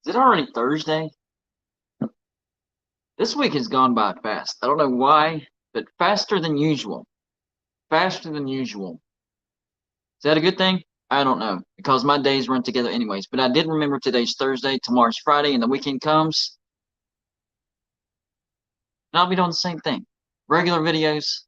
Is it already Thursday? This week has gone by fast. I don't know why, but faster than usual. Faster than usual. Is that a good thing? I don't know, because my days run together anyways. But I did remember today's Thursday, tomorrow's Friday, and the weekend comes, and I'll be doing the same thing. Regular videos,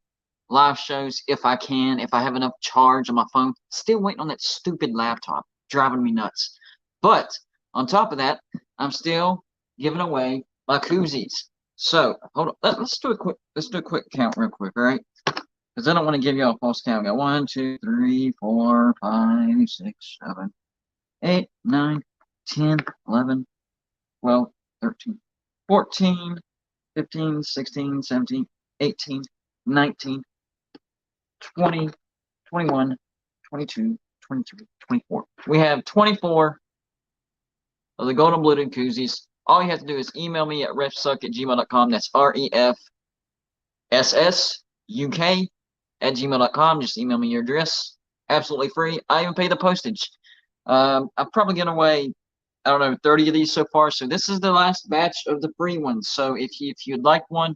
live shows, if I can, if I have enough charge on my phone. Still waiting on that stupid laptop, driving me nuts. But on top of that, I'm still giving away my koozies. So hold on. Let's do a quick count real quick, all right? Because I don't want to give you all a false count. We got 1, 2, 3, 4, 5, 6, 7, 8, 9, 10, 11, 12, 13, 14, 15, 16, 17, 18, 19, 20, 21, 22, 23, 24. We have 24 of the golden blued koozies. All you have to do is email me at refsuck@gmail.com. That's refsuck@gmail.com. Just email me your address. Absolutely free. I even pay the postage. I've probably given away, I don't know, 30 of these so far. So this is the last batch of the free ones. So if you'd like one,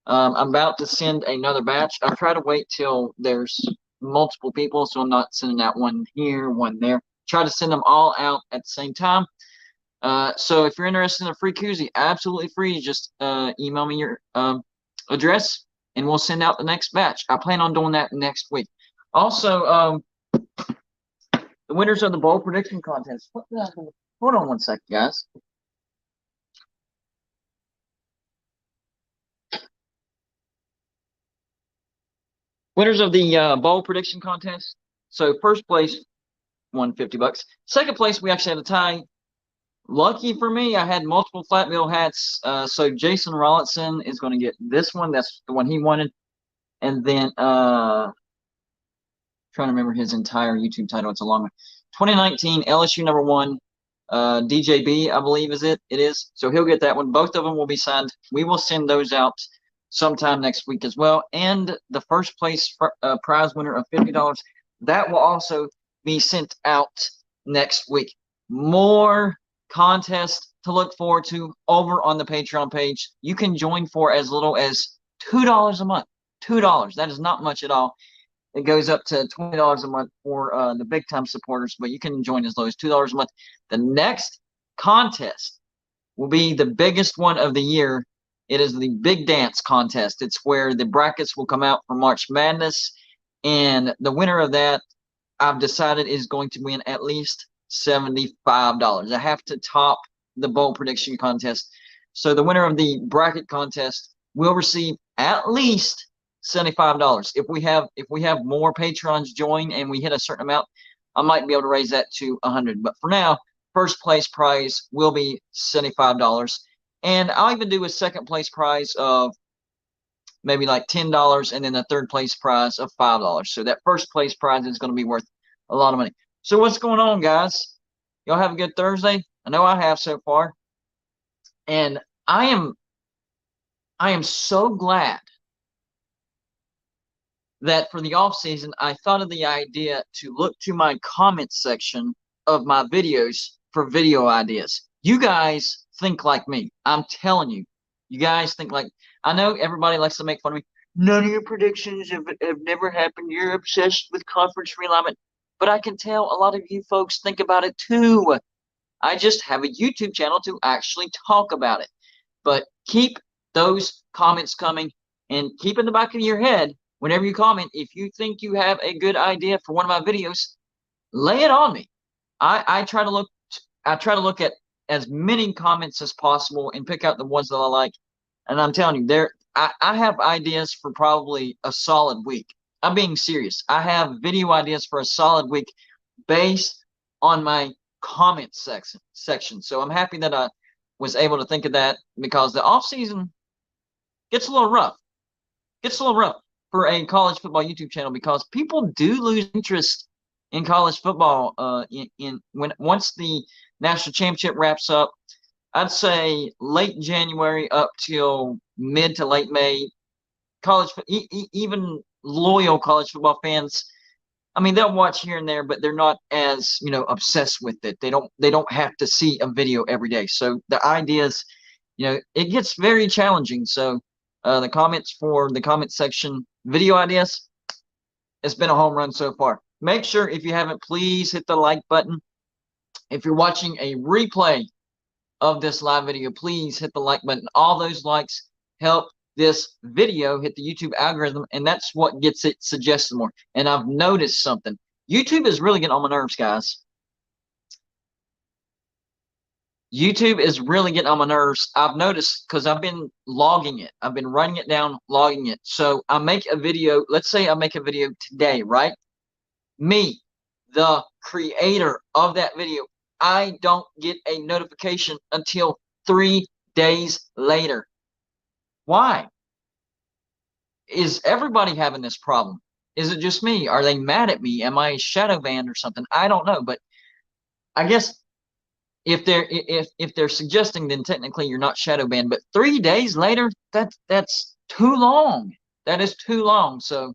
I'm about to send another batch. I'll try to wait till there's multiple people, so I'm not sending out one here, one there. Try to send them all out at the same time. So if you're interested in a free koozie, absolutely free, just email me your address, and we'll send out the next batch. I plan on doing that next week. Also, the winners of the bowl prediction contest. Hold on one second, guys. Winners of the bowl prediction contest. So first place won $50. Second place, we actually had a tie. Lucky for me, I had multiple flat bill hats. So Jason Rollinson is going to get this one. That's the one he wanted. And then trying to remember his entire YouTube title. It's a long one. 2019 LSU #1, DJB, I believe it is. So he'll get that one. Both of them will be signed. We will send those out sometime next week as well. And the first place prize winner of $50, that will also be sent out next week. More contests to look forward to over on the Patreon page. You can join for as little as $2 a month. $2. That is not much at all. It goes up to $20 a month for the big time supporters, but you can join as low as $2 a month. The next contest will be the biggest one of the year. It is the Big Dance contest. It's where the brackets will come out for March Madness, and the winner of that, I've decided, is going to win at least $75. I have to top the bowl prediction contest. So the winner of the bracket contest will receive at least $75. If we have more patrons join and we hit a certain amount, I might be able to raise that to $100. But for now, first place prize will be $75. And I'll even do a second place prize of maybe like $10, and then a third place prize of $5. So that first place prize is going to be worth a lot of money. So what's going on, guys? Y'all have a good Thursday? I know I have so far. And I am so glad that for the off season, I thought of the idea to look to my comment section of my videos for video ideas. You guys think like me. I'm telling you, you guys think like, I know everybody likes to make fun of me. None of your predictions have never happened. You're obsessed with conference realignment. But I can tell a lot of you folks think about it too. I just have a YouTube channel to actually talk about it. But keep those comments coming, and keep in the back of your head, whenever you comment, if you think you have a good idea for one of my videos, lay it on me. I try to look at as many comments as possible and pick out the ones that I like. And I'm telling you, I have ideas for probably a solid week. I'm being serious. I have video ideas for a solid week based on my comment section. So I'm happy that I was able to think of that, because the off season gets a little rough. For a college football YouTube channel, because people do lose interest in college football once the national championship wraps up. I'd say late January up till mid to late May, even loyal college football fans I mean, they'll watch here and there, but they're not as, obsessed with it. They don't have to see a video every day. So the ideas, it gets very challenging. So the comments for the comment section, video ideas, it's been a home run so far. Make sure, if you haven't, please hit the like button. If you're watching a replay of this live video, please hit the like button. All those likes help this video hit the YouTube algorithm, and that's what gets it suggested more. And I've noticed something. YouTube is really getting on my nerves, guys. YouTube is really getting on my nerves. I've noticed, because I've been logging it. I've been writing it down, logging it. So I make a video. Let's say I make a video today, right? Me, the creator of that video, I don't get a notification until 3 days later. Why? Is everybody having this problem? Is it just me? Are they mad at me? Am I shadow banned or something? I don't know, but I guess if they're suggesting, then technically you're not shadow banned. But 3 days later, that's too long. That is too long. So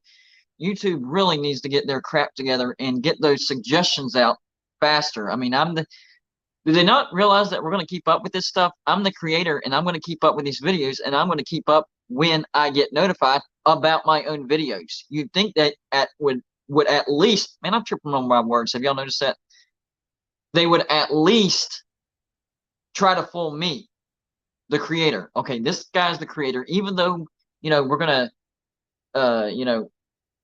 YouTube really needs to get their crap together and get those suggestions out faster. I mean, do they not realize that we're going to keep up with this stuff? I'm the creator, and I'm going to keep up with these videos, and I'm going to keep up when I get notified about my own videos. You'd think that would at least, man, I'm tripping on my words. Have y'all noticed that? They would at least try to fool me, the creator. Okay, this guy's the creator, even though, we're going to,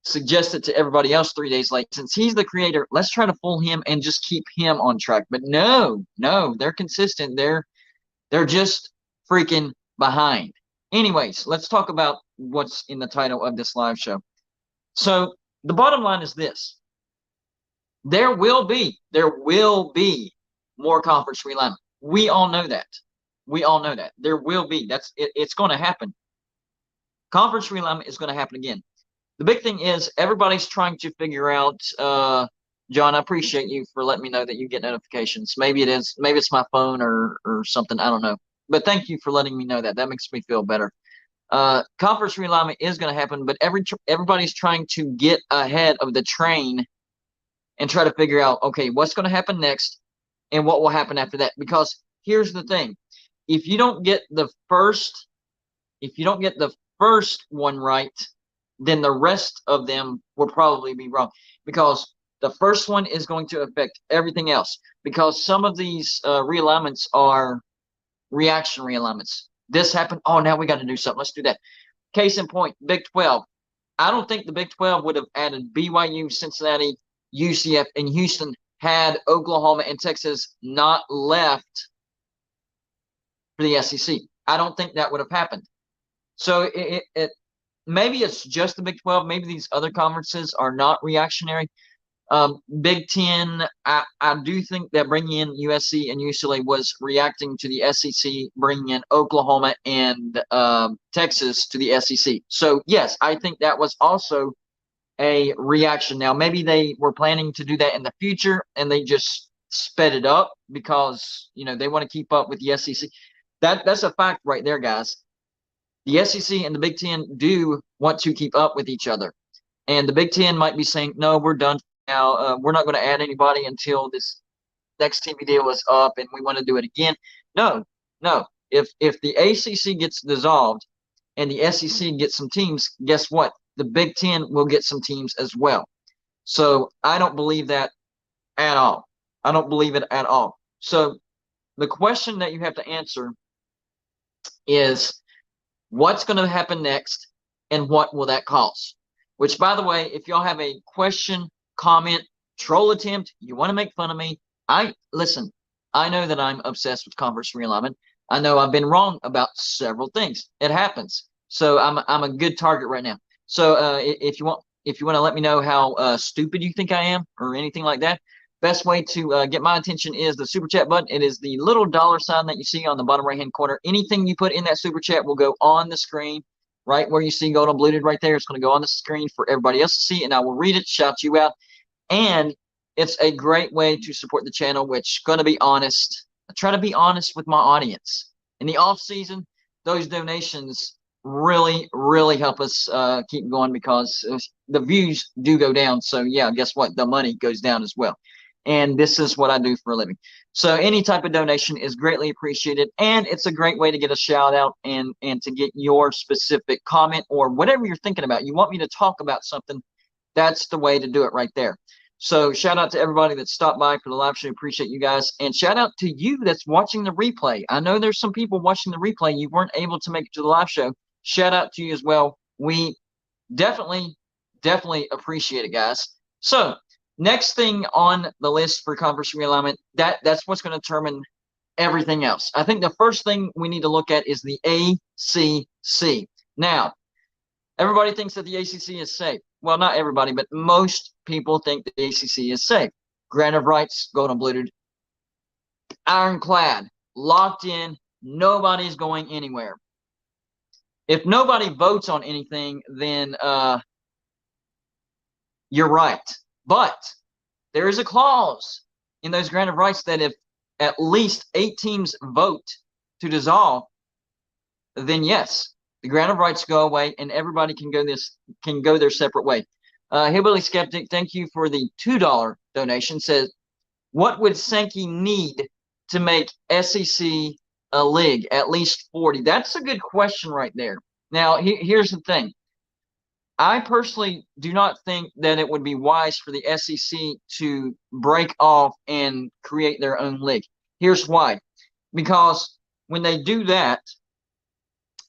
suggest it to everybody else 3 days late. Since he's the creator, let's try to fool him and just keep him on track. But no, they're consistent. They're just freaking behind. Anyways, let's talk about what's in the title of this live show. So the bottom line is this. There will be more conference realignment. We all know that. There will be. It's going to happen. Conference realignment is going to happen again. The big thing is everybody's trying to figure out, John, I appreciate you for letting me know that you get notifications. Maybe it's my phone or something. I don't know. But thank you for letting me know that. That makes me feel better. Conference realignment is going to happen, but everybody's trying to get ahead of the train and try to figure out, okay, what's going to happen next and what will happen after that. Because here's the thing. If you don't get the first one right, then the rest of them will probably be wrong, because the first one is going to affect everything else, because some of these realignments are reaction realignments. This happened. Oh, now we got to do something. Let's do that. Case in point, Big 12. I don't think the Big 12 would have added BYU, Cincinnati, UCF, and Houston had Oklahoma and Texas not left for the SEC. I don't think that would have happened. So maybe it's just the Big 12. Maybe these other conferences are not reactionary. Big 10, I do think that bringing in USC and UCLA was reacting to the SEC, bringing in Oklahoma and Texas to the SEC. So, yes, I think that was also a reaction. Now, maybe they were planning to do that in the future, and they just sped it up because, they want to keep up with the SEC. That's a fact right there, guys. The SEC and the Big 10 do want to keep up with each other. And the Big 10 might be saying, no, we're done now. We're not going to add anybody until this next TV deal is up and we want to do it again. No. If the ACC gets dissolved and the SEC gets some teams, guess what? The Big 10 will get some teams as well. So I don't believe that at all. I don't believe it at all. So the question that you have to answer is, what's going to happen next, and what will that cost? Which, by the way, if y'all have a question, comment, troll attempt, you want to make fun of me, listen, I know that I'm obsessed with conference realignment. I know I've been wrong about several things. It happens. So I'm a good target right now. So if you want to let me know how stupid you think I am or anything like that, best way to get my attention is the super chat button. It is the little $sign that you see on the bottom right hand corner. Anything you put in that super chat will go on the screen right where you see gold unbluted right there. It's going to go on the screen for everybody else to see, and I will read it, shout you out. And it's a great way to support the channel, which, going to be honest, I try to be honest with my audience. In the off season, those donations really, really help us keep going, because the views do go down. So yeah, guess what? The money goes down as well. And this is what I do for a living. So any type of donation is greatly appreciated, and it's a great way to get a shout out and to get your specific comment or whatever you're thinking about. You want me to talk about something, that's the way to do it right there. So shout out to everybody that stopped by for the live show. Appreciate you guys. And shout out to you that's watching the replay. I know there's some people watching the replay. You weren't able to make it to the live show. Shout out to you as well. We definitely, definitely appreciate it, guys. So next thing on the list for conference realignment, that's what's going to determine everything else. I think the first thing we need to look at is the ACC. Now, everybody thinks that the ACC is safe. Well, not everybody, but most people think the ACC is safe. Grant of rights, golden blued, ironclad, locked in. Nobody's going anywhere. If nobody votes on anything, then you're right. But there is a clause in those grant of rights that if at least 8 teams vote to dissolve, then yes, the grant of rights go away and everybody can go their separate way. Hillbilly Skeptic, thank you for the $2 donation. Says, what would Sankey need to make SEC a league? At least 40. That's a good question right there. Now, here's the thing. I personally do not think that it would be wise for the SEC to break off and create their own league. Here's why. Because when they do that,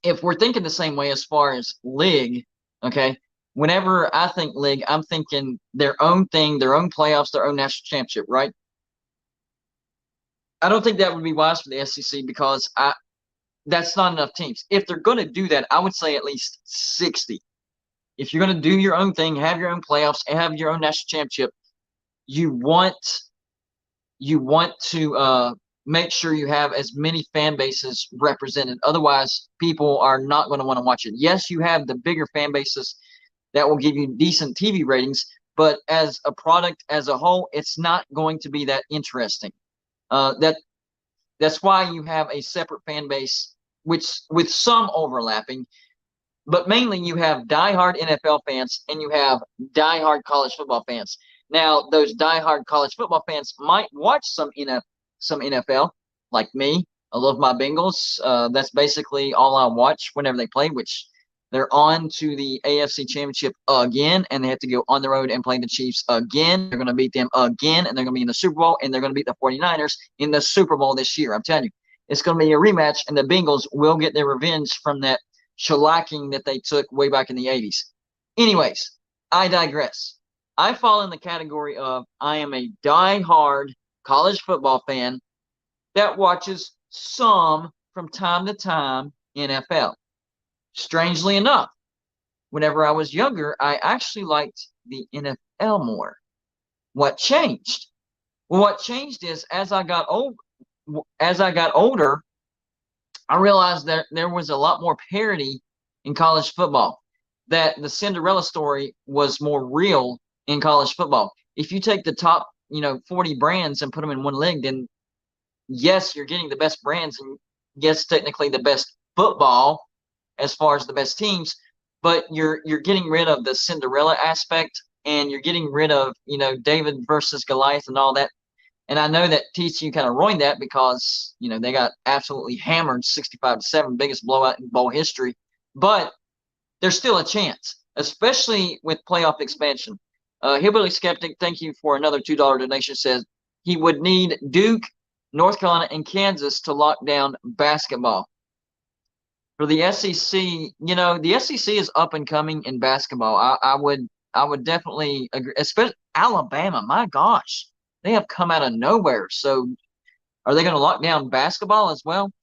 if we're thinking the same way as far as league, okay, whenever I think league, I'm thinking their own thing, their own playoffs, their own national championship, right? I don't think that would be wise for the SEC, because that's not enough teams. If they're going to do that, I would say at least 60. If you're going to do your own thing, have your own playoffs, and have your own national championship, you want to make sure you have as many fan bases represented. Otherwise, people are not going to want to watch it. Yes, you have the bigger fan bases that will give you decent TV ratings, but as a product as a whole, it's not going to be that interesting. That's why you have a separate fan base, which with some overlapping, but mainly you have diehard NFL fans and you have diehard college football fans. Now, those diehard college football fans might watch some NFL, like me. I love my Bengals. That's basically all I watch whenever they play, which they're on to the AFC Championship again, and they have to go on the road and play the Chiefs again. They're going to beat them again, and they're going to be in the Super Bowl, and they're going to beat the 49ers in the Super Bowl this year. I'm telling you, it's going to be a rematch, and the Bengals will get their revenge from that shellacking that they took way back in the 80s. Anyways, I digress. I fall in the category of I am a die-hard college football fan that watches some, from time to time, NFL. Strangely enough, whenever I was younger, I actually liked the NFL more. What changed? Well, what changed is as I got older, I realized that there was a lot more parity in college football, that the Cinderella story was more real in college football. If you take the top, 40 brands and put them in one league, then yes, you're getting the best brands, and yes, technically the best football as far as the best teams, but you're getting rid of the Cinderella aspect, and you're getting rid of, David versus Goliath and all that. And I know that TCU kind of ruined that because, they got absolutely hammered 65-7, biggest blowout in bowl history. But there's still a chance, especially with playoff expansion. Hillbilly Skeptic, thank you for another $2 donation, says he would need Duke, North Carolina, and Kansas to lock down basketball. For the SEC, the SEC is up and coming in basketball. I would definitely agree, especially Alabama. My gosh, they have come out of nowhere. So are they going to lock down basketball as well?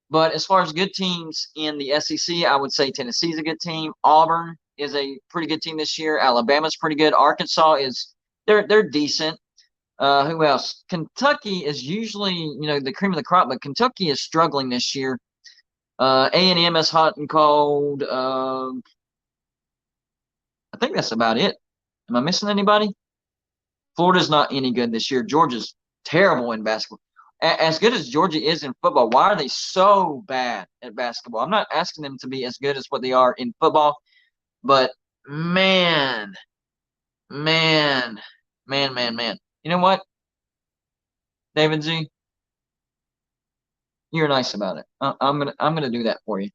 But as far as good teams in the SEC, I would say Tennessee's a good team. Auburn is a pretty good team this year. Alabama's pretty good. Arkansas they're decent. Who else? Kentucky is usually, the cream of the crop, but Kentucky is struggling this year. A&M is hot and cold. I think that's about it. Am I missing anybody? Florida's not any good this year. Georgia's terrible in basketball. as good as Georgia is in football, why are they so bad at basketball? I'm not asking them to be as good as what they are in football, but man, man, man. You know what, David Z, you're nice about it. I'm gonna do that for you.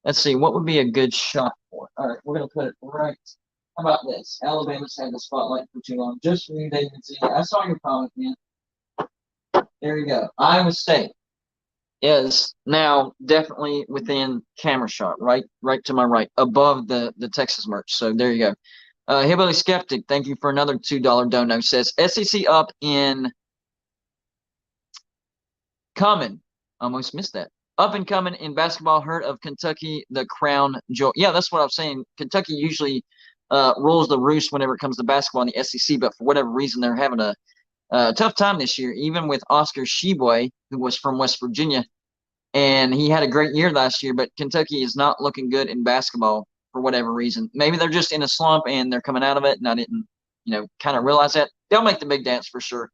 Let's see, what would be a good shot for it? All right, we're gonna put it right. How about this? Alabama's had the spotlight for too long. Just for you, David Z. I saw your comment, man. There you go. Iowa State is now definitely within camera shot, right to my right, above the Texas merch. So there you go. Hillbilly Skeptic, thank you for another $2 dono. Says SEC up in coming. Almost missed that. Up and coming in basketball. Heard of Kentucky, the crown jewel. Yeah, that's what I'm saying. Kentucky usually rules the roost whenever it comes to basketball in the SEC, but for whatever reason, they're having a tough time this year, even with Oscar Tshiebwe, who was from West Virginia. And he had a great year last year, but Kentucky is not looking good in basketball for whatever reason. Maybe they're just in a slump and they're coming out of it, and I didn't, kind of realize that. They'll make the big dance for sure.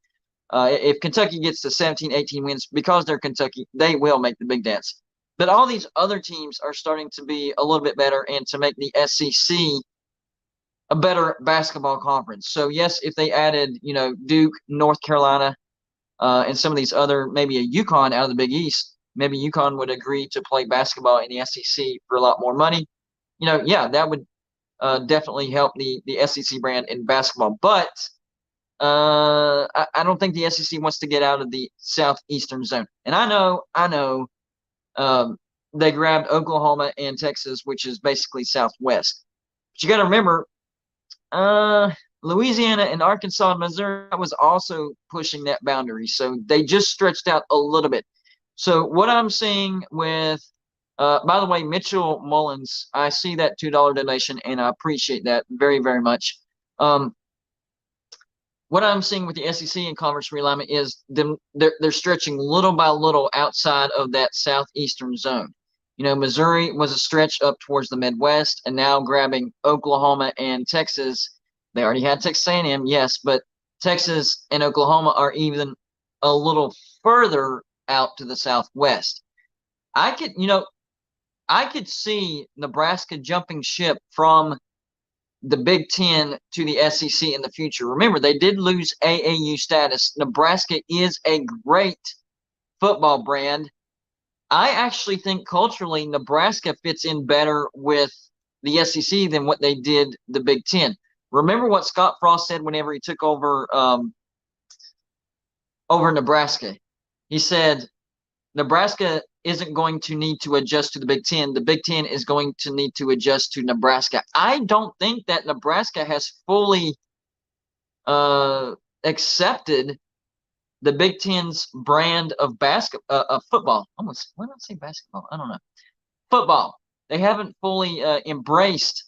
If Kentucky gets to 17, 18 wins, because they're Kentucky, they will make the big dance. But all these other teams are starting to be a little bit better and to make the SEC a better basketball conference. So, yes, if they added, Duke, North Carolina, and some of these other, maybe a UConn out of the Big East, maybe UConn would agree to play basketball in the SEC for a lot more money. Yeah, that would definitely help the SEC brand in basketball. But I don't think the SEC wants to get out of the southeastern zone. And I know, they grabbed Oklahoma and Texas, which is basically Southwest. But you got to remember, Louisiana and Arkansas and Missouri was also pushing that boundary. So they just stretched out a little bit. So what I'm seeing with, by the way, Mitchell Mullins, I see that $2 donation and I appreciate that very, very much. What I'm seeing with the SEC and conference realignment is they're stretching little by little outside of that southeastern zone. Missouri was a stretch up towards the Midwest, and now grabbing Oklahoma and Texas. They already had Texas A&M, yes, but Texas and Oklahoma are even a little further out to the southwest. I could see Nebraska jumping ship from the Big Ten to the SEC in the future. Remember, they did lose AAU status. Nebraska is a great football brand. I actually think culturally Nebraska fits in better with the SEC than what they did the Big Ten. Remember what Scott Frost said whenever he took over Nebraska. He said Nebraska isn't going to need to adjust to the Big Ten. The Big Ten is going to need to adjust to Nebraska. I don't think that Nebraska has fully accepted the Big Ten's brand of football. Almost, why not say basketball? I don't know. Football. They haven't fully embraced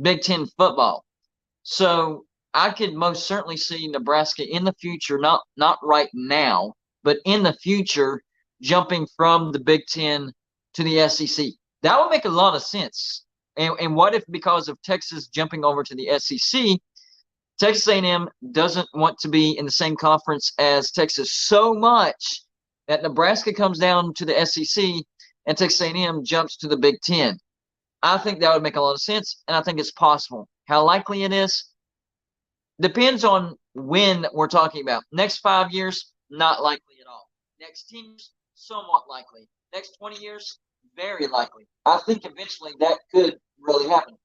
Big Ten football. So I could most certainly see Nebraska in the future, not right now, but in the future, jumping from the Big Ten to the SEC. That would make a lot of sense. And what if, because of Texas jumping over to the SEC, Texas A&M doesn't want to be in the same conference as Texas so much that Nebraska comes down to the SEC and Texas A&M jumps to the Big Ten? I think that would make a lot of sense, and I think it's possible. How likely it is depends on when we're talking about. Next 5 years, not likely at all. Next 10 years, somewhat likely. Next 20 years, very likely. I think eventually that could really happen.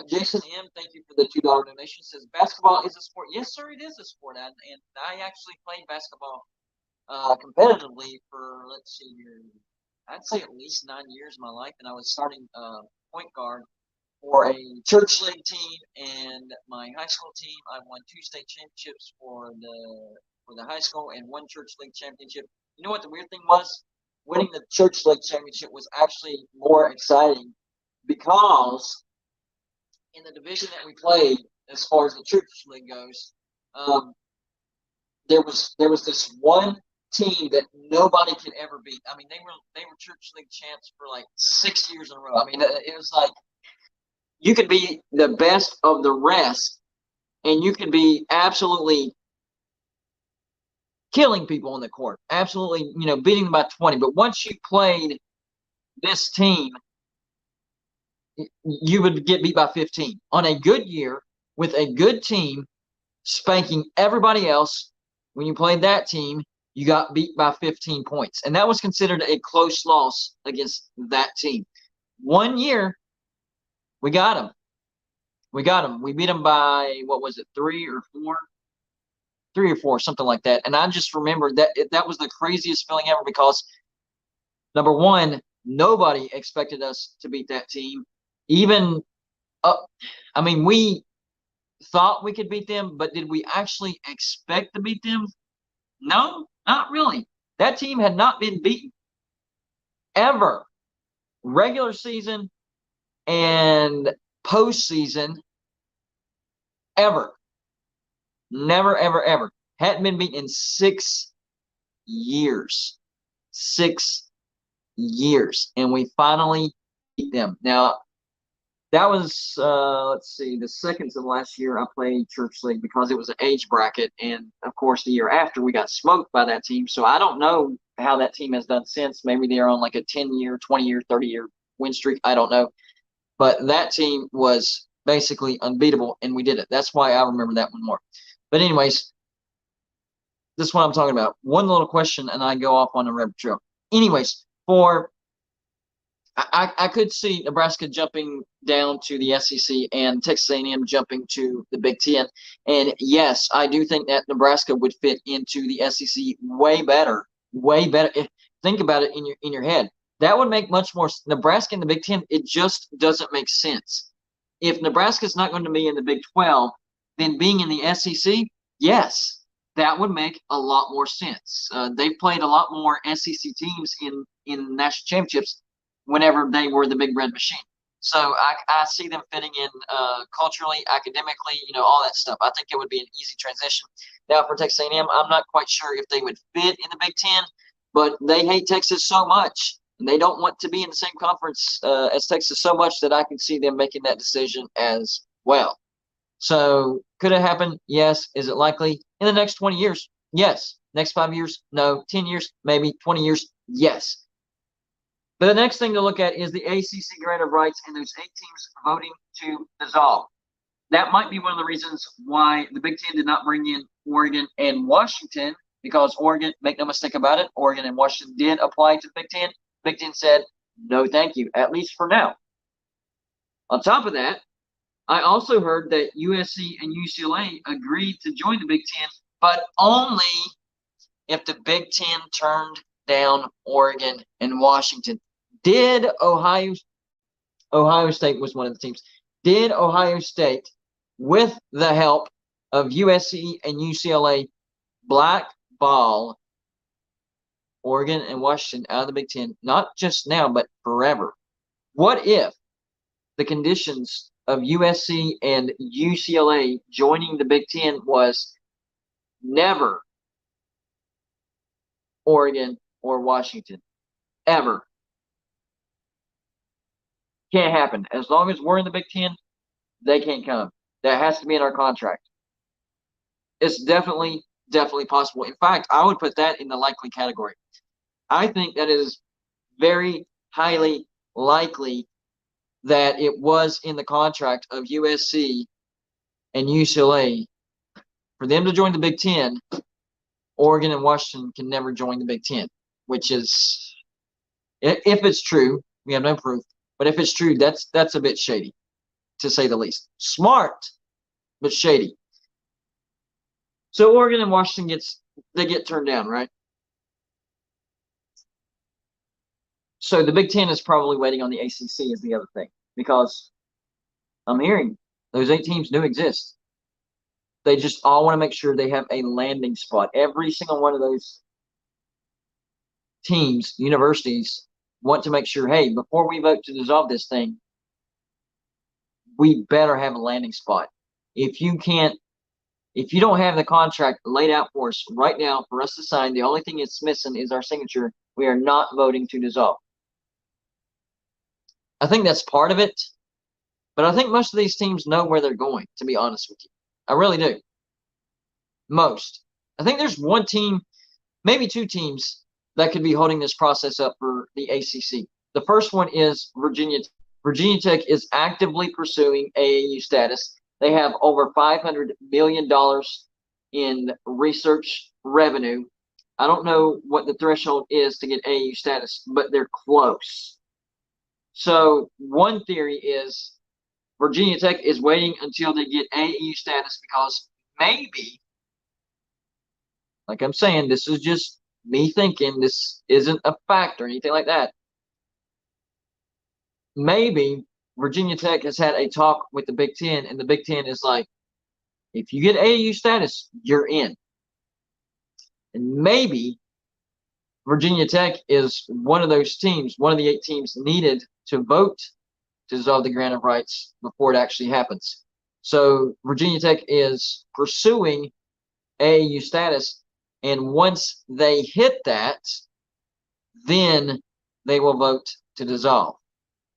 Jason M., thank you for the $2 donation. Says basketball is a sport. Yes, sir, it is a sport. And I actually played basketball competitively for, let's see here, I'd say at least 9 years of my life. And I was starting point guard for a church league team and my high school team. I won 2 state championships for the high school and 1 church league championship. You know what the weird thing was? Winning the church league championship was actually more exciting because in the division that we played, as far as the church league goes, there was this one team that nobody could ever beat. I mean, they were church league champs for like 6 years in a row. I mean, it was like you could be the best of the rest, and you could be absolutely killing people on the court, absolutely, beating them by 20. But once you played this team, you would get beat by 15. On a good year with a good team, spanking everybody else, when you played that team, you got beat by 15 points. And that was considered a close loss against that team. 1 year, we got them. We got them. We beat them by, what was it, 3 or 4? 3 or 4, something like that. And I just remember that was the craziest feeling ever because, number one, nobody expected us to beat that team. Even, we thought we could beat them, but did we actually expect to beat them? No, not really. That team had not been beaten ever. Regular season and postseason, ever. Never, ever, ever. Hadn't been beaten in 6 years. 6 years. And we finally beat them. Now, that was, let's see, the second to last year I played Church League because it was an age bracket. And, of course, the year after we got smoked by that team. So I don't know how that team has done since. Maybe they're on like a 10-year, 20-year, 30-year win streak. I don't know. But that team was basically unbeatable, and we did it. That's why I remember that one more. But anyways, this is what I'm talking about. One little question, and I go off on a rabbit trail. Anyways, I could see Nebraska jumping down to the SEC and Texas A&M jumping to the Big Ten. And yes, I do think that Nebraska would fit into the SEC way better. Way better. Think about it in your head. That would make much more. Nebraska in the Big Ten, it just doesn't make sense. If Nebraska's not going to be in the Big 12, then being in the SEC, yes, that would make a lot more sense. They've played a lot more SEC teams in national championships whenever they were the Big Red Machine. So I see them fitting in culturally, academically, all that stuff. I think it would be an easy transition. Now for Texas A&M, I'm not quite sure if they would fit in the Big Ten, but they hate Texas so much. And they don't want to be in the same conference as Texas so much that I can see them making that decision as well. So could it happen? Yes. Is it likely? In the next 20 years? Yes. Next 5 years? No. 10 years? Maybe. 20 years? Yes. But the next thing to look at is the ACC grant of rights and those 8 teams voting to dissolve. That might be one of the reasons why the Big Ten did not bring in Oregon and Washington, because Oregon, make no mistake about it, Oregon and Washington did apply to the Big Ten. Big Ten said, no, thank you, at least for now. On top of that, I also heard that USC and UCLA agreed to join the Big Ten, but only if the Big Ten turned down Oregon and Washington. Did Ohio State was one of the teams. Did Ohio State, with the help of USC and UCLA, blackball Oregon and Washington out of the Big Ten, not just now, but forever? What if the conditions of USC and UCLA joining the Big Ten was never Oregon or Washington? Ever. Can't happen. As long as we're in the Big Ten, they can't come. That has to be in our contract. It's definitely possible. In fact, I would put that in the likely category. I think that is very highly likely that it was in the contract of USC and UCLA for them to join the Big Ten. Oregon and Washington can never join the Big Ten, which is, if it's true, we have no proof, but if it's true, that's a bit shady, to say the least. Smart, but shady. So Oregon and Washington get turned down, right? So the Big Ten is probably waiting on the ACC is the other thing, because I'm hearing those 8 teams do exist. They just all want to make sure they have a landing spot. Every single one of those teams, universities, want to make sure, hey, before we vote to dissolve this thing, we better have a landing spot. If you don't have the contract laid out for us right now for us to sign, the only thing it's missing is our signature. We are not voting to dissolve. I think that's part of it, but I think most of these teams know where they're going, to be honest with you. I really do. Most. I think there's one team maybe two teams that could be holding this process up for the ACC. The first one is Virginia. Virginia Tech is actively pursuing AAU status. They have over $500 million in research revenue. I don't know what the threshold is to get AAU status, but they're close. So one theory is Virginia Tech is waiting until they get AAU status because maybe, like I'm saying, this is just me thinking, this isn't a fact or anything like that. Maybe Virginia Tech has had a talk with the Big Ten, and the Big Ten is like, if you get AAU status, you're in. And maybe Virginia Tech is one of those teams, one of the 8 teams needed to vote to dissolve the grant of rights before it actually happens. So Virginia Tech is pursuing AAU status, and once they hit that, then they will vote to dissolve.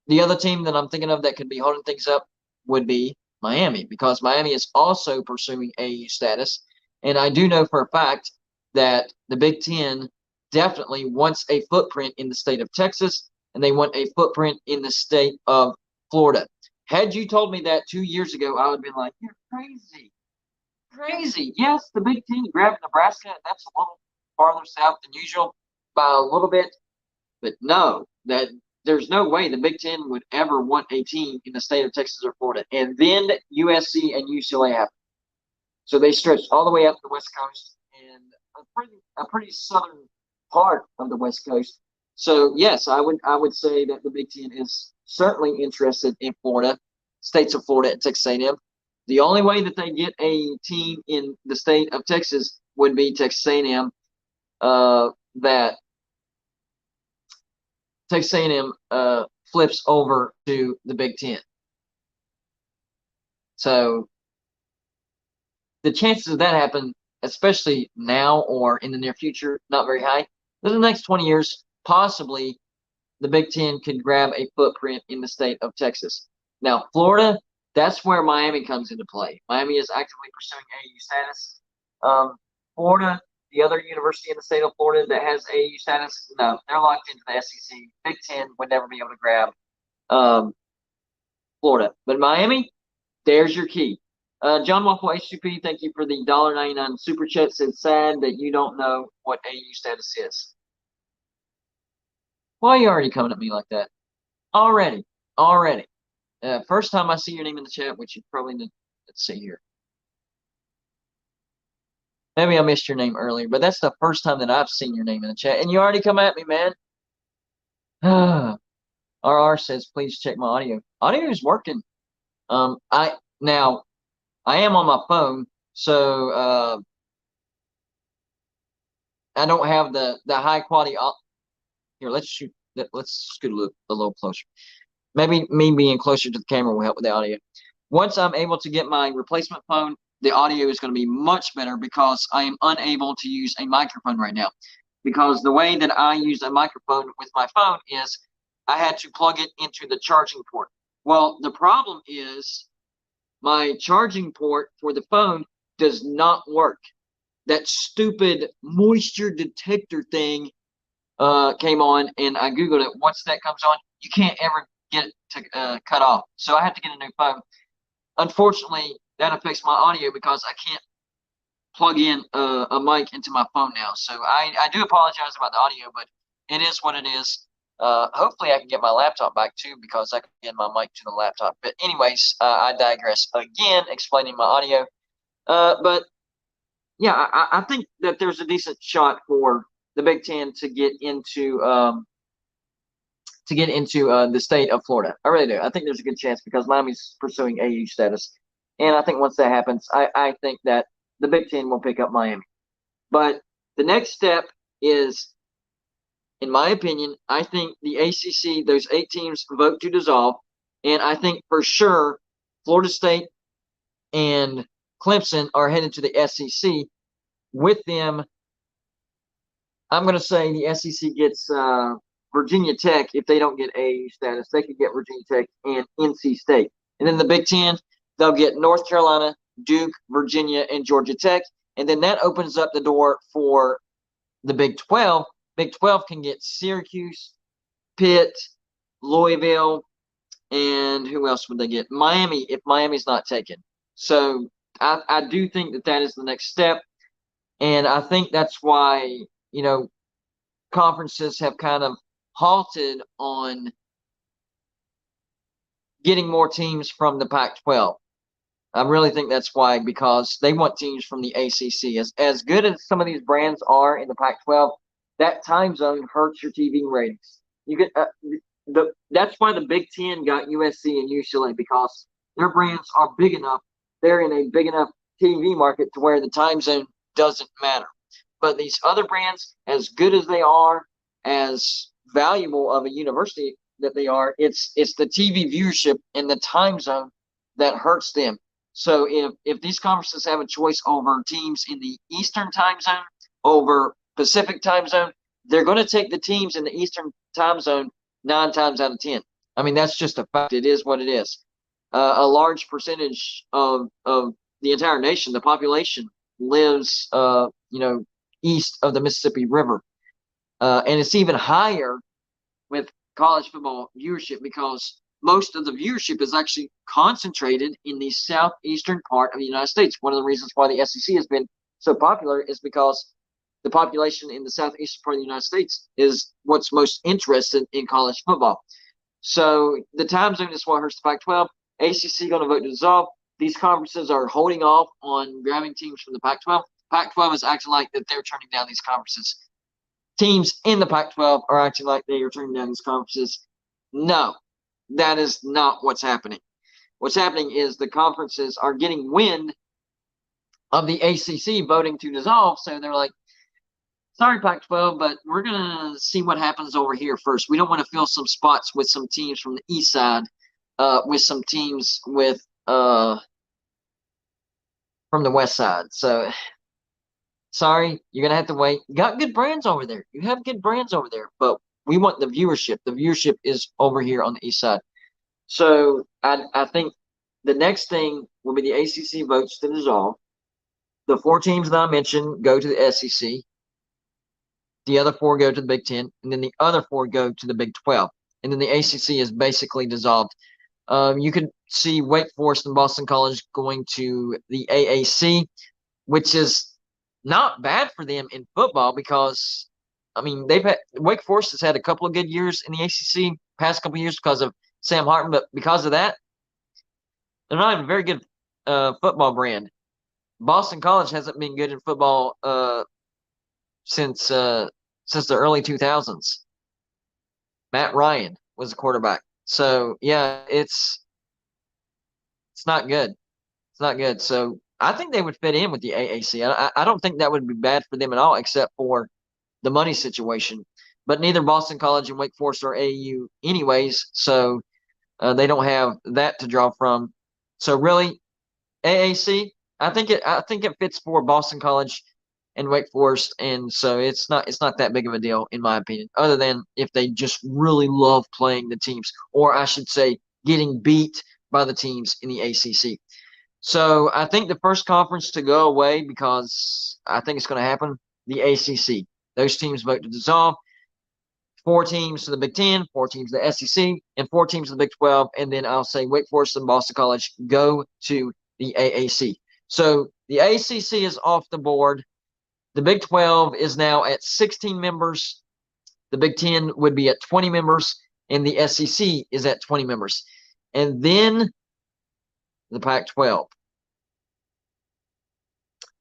The other team that I'm thinking of that could be holding things up would be Miami, because Miami is also pursuing AAU status. And I do know for a fact that the Big Ten definitely wants a footprint in the state of Texas, and they want a footprint in the state of Florida. Had you told me that 2 years ago, I would have been like, you're crazy. Crazy. Yes, the Big Ten grabbed Nebraska. That's a little farther south than usual by a little bit. But no, that there's no way the Big Ten would ever want a team in the state of Texas or Florida. And then USC and UCLA happened. So they stretched all the way up the West Coast and a pretty southern part of the West Coast. So yes, I would say that the Big Ten is certainly interested in Florida, states of Florida and Texas A&M. The only way that they get a team in the state of Texas would be Texas A&M. That Texas A&M flips over to the Big Ten. So the chances of that happen, especially now or in the near future, not very high. In the next 20 years, possibly the Big Ten could grab a footprint in the state of Texas. Now, Florida, that's where Miami comes into play. Miami is actively pursuing AAU status. Florida, the other university in the state of Florida that has AAU status, no, they're locked into the SEC. Big Ten would never be able to grab Florida. But Miami, there's your key. John Waffle HCP, thank you for the $1.99 super chat. Said sad that you don't know what AAU status is. Why are you already coming at me like that? Already. First time I see your name in the chat, which you probably didn't. Let's see here. Maybe I missed your name earlier, but that's the first time that I've seen your name in the chat, and you already come at me, man. RR says, please check my audio. Audio is working. I am on my phone, so I don't have the high quality. Here, let's scoot a little closer. Maybe me being closer to the camera will help with the audio. Once I'm able to get my replacement phone, the audio is going to be much better because I am unable to use a microphone right now. Because the way that I use a microphone with my phone is I had to plug it into the charging port. Well, the problem is my charging port for the phone does not work. That stupid moisture detector thing came on, and I Googled it. Once that comes on, you can't ever get it to cut off. So I have to get a new phone. Unfortunately, that affects my audio because I can't plug in a mic into my phone now. So I do apologize about the audio, but it is what it is. Hopefully I can get my laptop back too, because I can get my mic to the laptop. But anyways, I digress again, explaining my audio. But yeah, I think that there's a decent shot for the Big Ten to get into the state of Florida. I really do. I think there's a good chance because Miami's pursuing AAU status, and I think once that happens, I think that the Big Ten will pick up Miami. But the next step is, in my opinion, I think the ACC, those 8 teams, vote to dissolve, and I think for sure Florida State and Clemson are headed to the SEC. With them, I'm going to say the SEC gets Virginia Tech. If they don't get AAU status, they could get Virginia Tech and NC State. And then the Big Ten, they'll get North Carolina, Duke, Virginia, and Georgia Tech. And then that opens up the door for the Big 12. Big 12 can get Syracuse, Pitt, Louisville, and who else would they get? Miami, if Miami's not taken. So I do think that is the next step. And I think that's why, conferences have kind of halted on getting more teams from the Pac-12. I really think that's why, because they want teams from the ACC. As good as some of these brands are in the Pac-12, that time zone hurts your TV ratings. You get that's why the Big Ten got USC and UCLA, because their brands are big enough. They're in a big enough TV market to where the time zone doesn't matter. But these other brands, as good as they are, as valuable of a university that they are, it's the TV viewership and the time zone that hurts them. So if these conferences have a choice over teams in the Eastern time zone over Pacific time zone, they're going to take the teams in the Eastern time zone 9 times out of 10. I mean, that's just a fact. It is what it is. A large percentage of the entire nation, the population, lives, east of the Mississippi River. And it's even higher with college football viewership, because most of the viewership is actually concentrated in the southeastern part of the United States. One of the reasons why the SEC has been so popular is because the population in the southeastern part of the United States is what's most interested in college football. So the time zone is what hurts the Pac-12. ACC going to vote to dissolve. These conferences are holding off on grabbing teams from the Pac-12. Pac-12 is acting like that they're turning down these conferences. Teams in the Pac-12 are acting like they are turning down these conferences. No, that is not what's happening. What's happening is the conferences are getting wind of the ACC voting to dissolve, so they're like, sorry, Pac-12, but we're going to see what happens over here first. We don't want to fill some spots with some teams from the east side, with some teams from the west side. So, sorry, you're going to have to wait. You got good brands over there. You have good brands over there, but we want the viewership. The viewership is over here on the east side. So, I think the next thing will be the ACC votes to dissolve. The 4 teams that I mentioned go to the SEC. The other 4 go to the Big Ten, and then the other 4 go to the Big 12. And then the ACC is basically dissolved. You could see Wake Forest and Boston College going to the AAC, which is not bad for them in football, because, I mean, Wake Forest has had a couple of good years in the ACC past couple of years because of Sam Hartman, but because of that, they're not even a very good football brand. Boston College hasn't been good in football since the early 2000s. Matt Ryan was the quarterback. So, yeah, it's not good. It's not good. So, I think they would fit in with the AAC. I don't think that would be bad for them at all, except for the money situation. But neither Boston College and Wake Forest are AAU anyways, so they don't have that to draw from. So, really, AAC, I think it fits for Boston College and Wake Forest, and so it's not that big of a deal in my opinion, other than if they just really love playing the teams, or I should say getting beat by the teams in the ACC. So I think the first conference to go away, because I think it's going to happen, the ACC. Those teams vote to dissolve. 4 teams to the Big Ten, 4 teams to the SEC, and 4 teams to the Big 12, and then I'll say Wake Forest and Boston College go to the AAC. So the ACC is off the board. The Big 12 is now at 16 members. The Big 10 would be at 20 members, and the SEC is at 20 members. And then the Pac-12.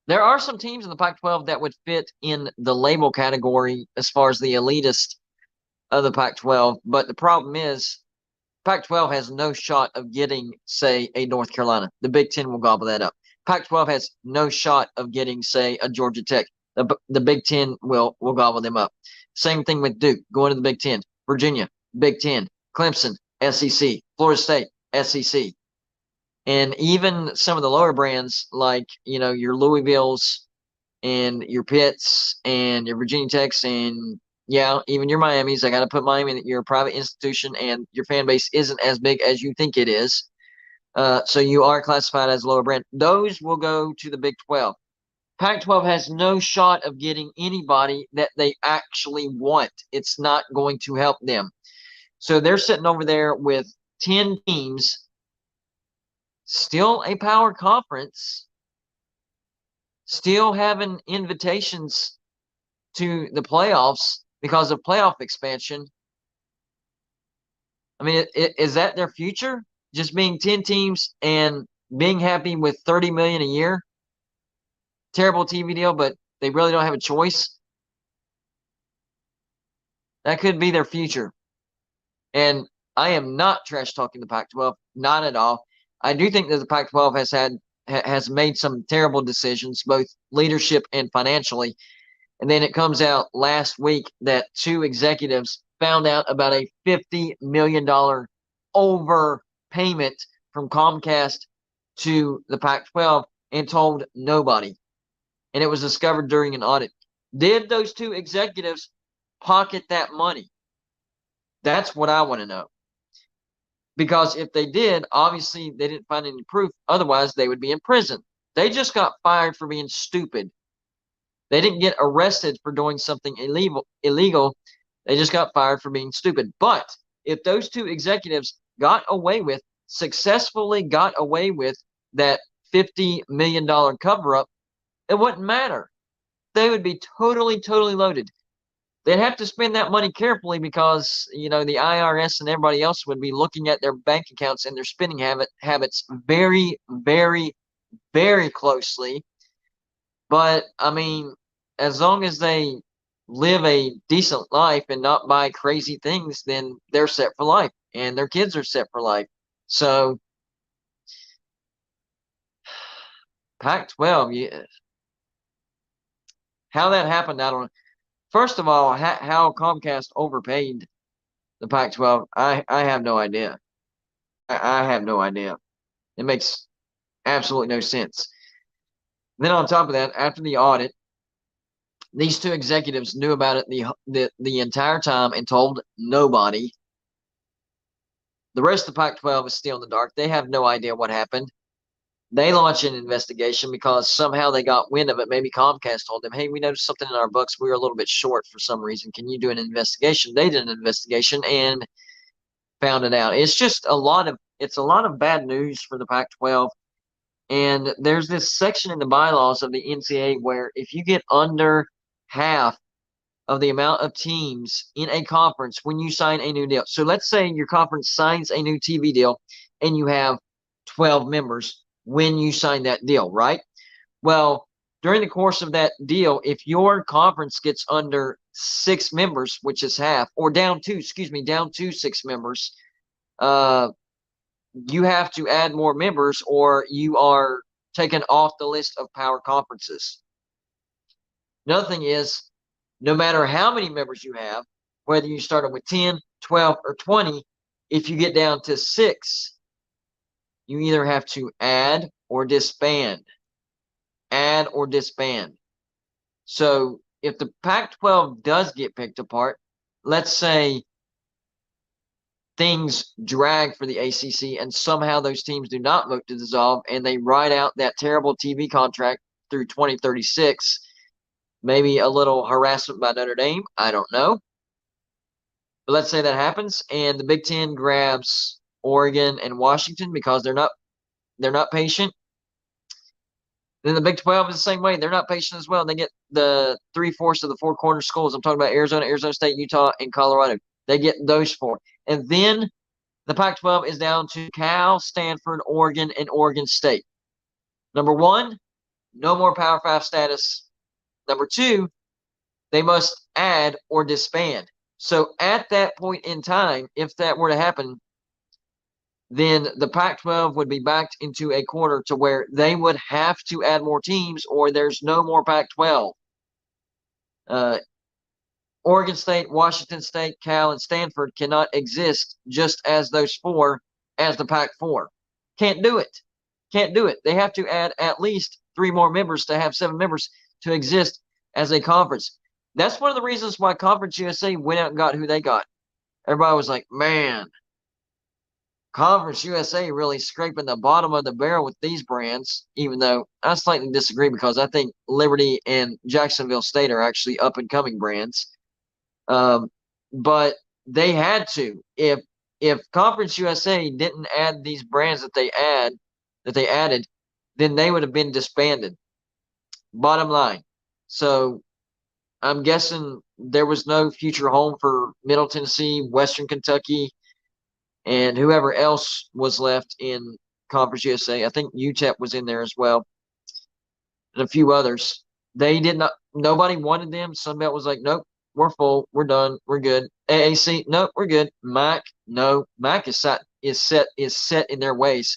There are some teams in the Pac-12 that would fit in the label category as far as the elitist of the Pac-12, but the problem is Pac-12 has no shot of getting, say, a North Carolina. The Big 10 will gobble that up. Pac-12 has no shot of getting, say, a Georgia Tech. The Big 10 will gobble them up. Same thing with Duke, going to the Big 10. Virginia, Big 10. Clemson, SEC. Florida State, SEC. And even some of the lower brands, like, your Louisvilles and your Pitts and your Virginia Techs and, yeah, even your Miamis. I got to put Miami in. You're a private institution, and your fan base isn't as big as you think it is. So you are classified as a lower brand. Those will go to the Big 12. Pac-12 has no shot of getting anybody that they actually want. It's not going to help them. So they're sitting over there with 10 teams, still a power conference, still having invitations to the playoffs because of playoff expansion. I mean, is that their future? Just being 10 teams and being happy with 30 million a year? Terrible TV deal, but they really don't have a choice. That could be their future. And I am not trash talking the Pac-12, not at all. I do think that the Pac-12 has made some terrible decisions, both leadership and financially. And then it comes out last week that 2 executives found out about a $50 million overpayment from Comcast to the Pac-12 and told nobody. And it was discovered during an audit. Did those 2 executives pocket that money? That's what I want to know. Because if they did, obviously they didn't find any proof. Otherwise, they would be in prison. They just got fired for being stupid. They didn't get arrested for doing something illegal. They just got fired for being stupid. But if those 2 executives successfully got away with that $50 million cover-up, it wouldn't matter. They would be totally loaded. They'd have to spend that money carefully because, the IRS and everybody else would be looking at their bank accounts and their spending habits very, very, very closely. But, I mean, as long as they live a decent life and not buy crazy things, then they're set for life and their kids are set for life. So, Pac-12, yeah. How that happened, I don't know. First of all, how Comcast overpaid the Pac-12, I have no idea. I have no idea. It makes absolutely no sense. Then on top of that, after the audit, these 2 executives knew about it the entire time and told nobody. The rest of the Pac-12 is still in the dark. They have no idea what happened. They launched an investigation because somehow they got wind of it. Maybe Comcast told them, hey, we noticed something in our books. We were a little bit short for some reason. Can you do an investigation? They did an investigation and found it out. It's a lot of bad news for the Pac-12. And there's this section in the bylaws of the NCAA where if you get under half of the amount of teams in a conference when you sign a new deal. So let's say your conference signs a new TV deal and you have 12 members when you sign that deal, right? Well, during the course of that deal, if your conference gets under 6 members, which is half, or down to 6 members, you have to add more members or you are taken off the list of power conferences. Another thing is, no matter how many members you have, whether you started with 10, 12, or 20, if you get down to 6, you either have to add or disband. Add or disband. So if the Pac-12 does get picked apart, let's say things drag for the ACC and somehow those teams do not vote to dissolve and they ride out that terrible TV contract through 2036, maybe a little harassment by Notre Dame, I don't know. But let's say that happens and the Big Ten grabs Oregon and Washington because they're not patient. Then the Big 12 is the same way. They're not patient as well. They get the 3/4 of the 4 corner schools. I'm talking about Arizona, Arizona State, Utah, and Colorado. They get those 4. And then the Pac-12 is down to Cal, Stanford, Oregon, and Oregon State. Number 1, no more Power 5 status. Number 2, they must add or disband. So at that point in time, if that were to happen, then the Pac-12 would be backed into a corner to where they would have to add more teams or there's no more Pac-12. Oregon State, Washington State, Cal, and Stanford cannot exist just as those 4 as the Pac-4. Can't do it. Can't do it. They have to add at least 3 more members to have 7 members to exist as a conference. That's one of the reasons why Conference USA went out and got who they got. Everybody was like, man, Conference USA really scraping the bottom of the barrel with these brands, even though I slightly disagree because I think Liberty and Jacksonville State are actually up and coming brands. But they had to. If Conference USA didn't add these brands that they added, then they would have been disbanded. Bottom line. So I'm guessing there was no future home for Middle Tennessee, Western Kentucky, and whoever else was left in Conference USA. I think UTEP was in there as well, and a few others. They did not. Nobody wanted them. Sunbelt was like, nope, we're full, we're done, we're good. AAC, nope, we're good. MAC, no, MAC is set in their ways,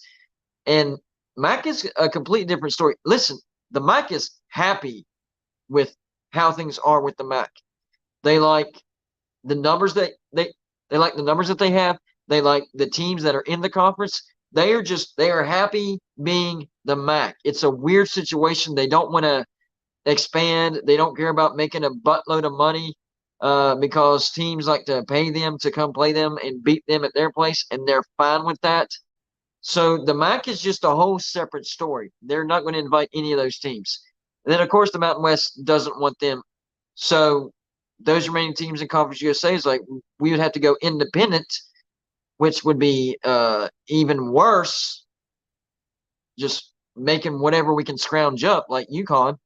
and MAC is a completely different story. Listen, the MAC is happy with how things are with the MAC. They like the numbers that they like the numbers that they have. They like the teams that are in the conference. They are happy being the MAC. It's a weird situation. They don't want to expand. They don't care about making a buttload of money because teams like to pay them to come play them and beat them at their place, and they're fine with that. So the MAC is just a whole separate story. They're not going to invite any of those teams. And then, of course, the Mountain West doesn't want them. So those remaining teams in Conference USA is like we would have to go independent, which would be even worse, just making whatever we can scrounge up like UConn.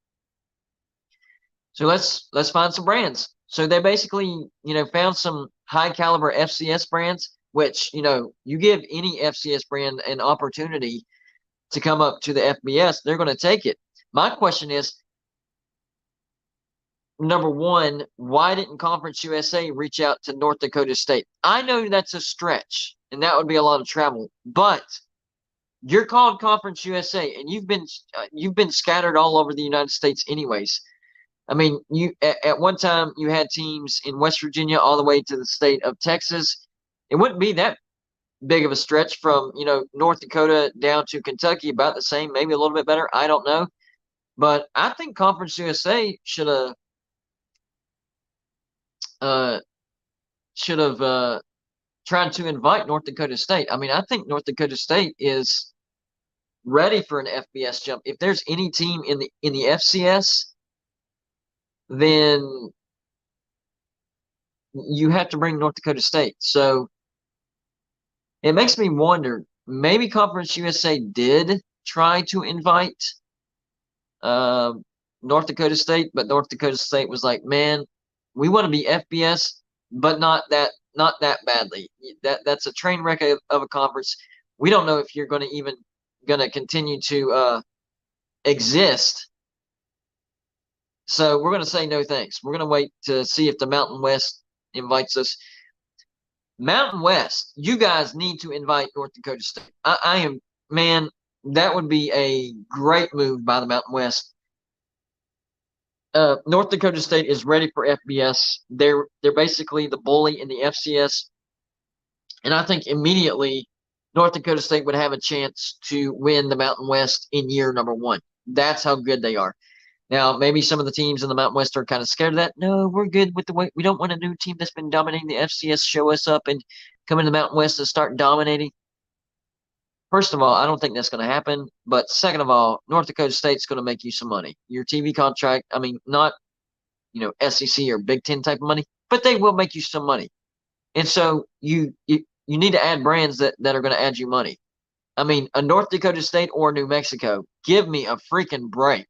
So let's find some brands. So they basically, found some high caliber FCS brands, which, you give any FCS brand an opportunity to come up to the FBS, they're going to take it. My question is, number one, why didn't Conference USA reach out to North Dakota State? I know that's a stretch, and that would be a lot of travel, but you're called Conference USA, and you've been scattered all over the United States, anyways. I mean, you at one time you had teams in West Virginia all the way to the state of Texas. It wouldn't be that big of a stretch from North Dakota down to Kentucky, about the same, maybe a little bit better. I don't know, but I think Conference USA uh, should have tried to invite North Dakota State. I mean, I think North Dakota State is ready for an FBS jump. If there's any team in the FCS, then you have to bring North Dakota State. So it makes me wonder, maybe Conference USA did try to invite North Dakota State, but North Dakota State was like, man, we want to be FBS, but not that badly. That's a train wreck of a conference. We don't know if you're going to continue to exist. So we're going to say no thanks. We're going to wait to see if the Mountain West invites us. Mountain West, you guys need to invite North Dakota State. I am, man, that would be a great move by the Mountain West. North Dakota State is ready for FBS. They're basically the bully in the FCS, and I think immediately North Dakota State would have a chance to win the Mountain West in year number one. That's how good they are. Now, maybe some of the teams in the Mountain West are kind of scared of that. No, we're good with the way. We don't want a new team that's been dominating the FCS show us up and come into the Mountain West and start dominating. First of all, I don't think that's going to happen. But second of all, North Dakota State's going to make you some money. Your TV contract, I mean, not, SEC or Big Ten type of money, but they will make you some money. And so you need to add brands that are going to add you money. I mean, a North Dakota State or New Mexico, give me a freaking break.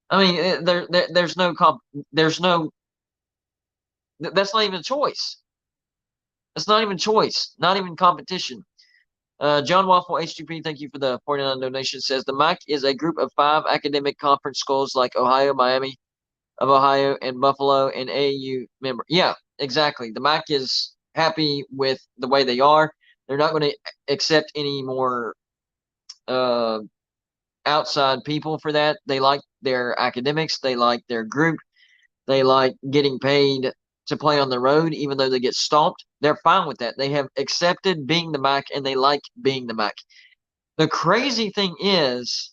I mean, there's no that's not even a choice. That's not even choice, not even competition. John Waffle H2P, thank you for the 49 donation, says the MAC is a group of 5 academic conference schools like Ohio, Miami of Ohio, and Buffalo, and AAU member. Yeah, exactly. The MAC is happy with the way they are. They're not going to accept any more outside people for that. They like their academics. They like their group. They like getting paid to play on the road, even though they get stomped. They're fine with that. They have accepted being the MAC, and they like being the MAC. The crazy thing is,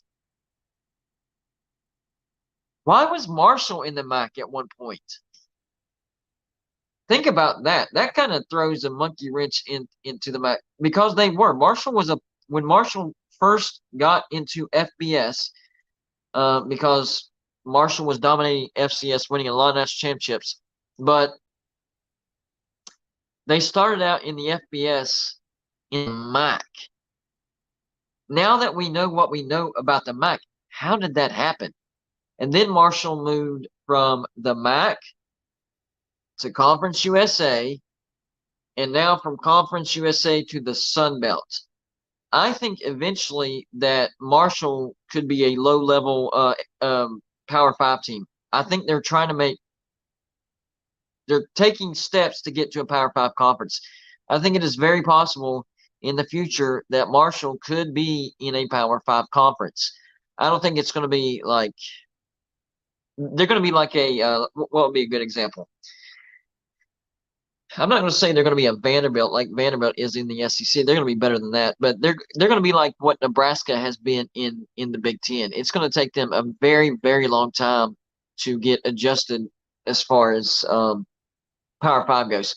why was Marshall in the MAC at one point? Think about that. That kind of throws a monkey wrench into the MAC because Marshall was when Marshall first got into FBS, because Marshall was dominating FCS, winning a lot of national championships, but they started out in the FBS in MAC. Now that we know what we know about the MAC, how did that happen? And then Marshall moved from the MAC to Conference USA, and now from Conference USA to the Sun Belt. I think eventually that Marshall could be a low-level Power 5 team. I think they're taking steps to get to a Power 5 conference. I think it is very possible in the future that Marshall could be in a Power 5 conference. I don't think it's going to be like they're going to be like what would be a good example? I'm not going to say they're going to be a Vanderbilt like Vanderbilt is in the SEC. They're going to be better than that, but they're going to be like what Nebraska has been in the Big Ten. It's going to take them a very, very long time to get adjusted as far as Power 5 goes.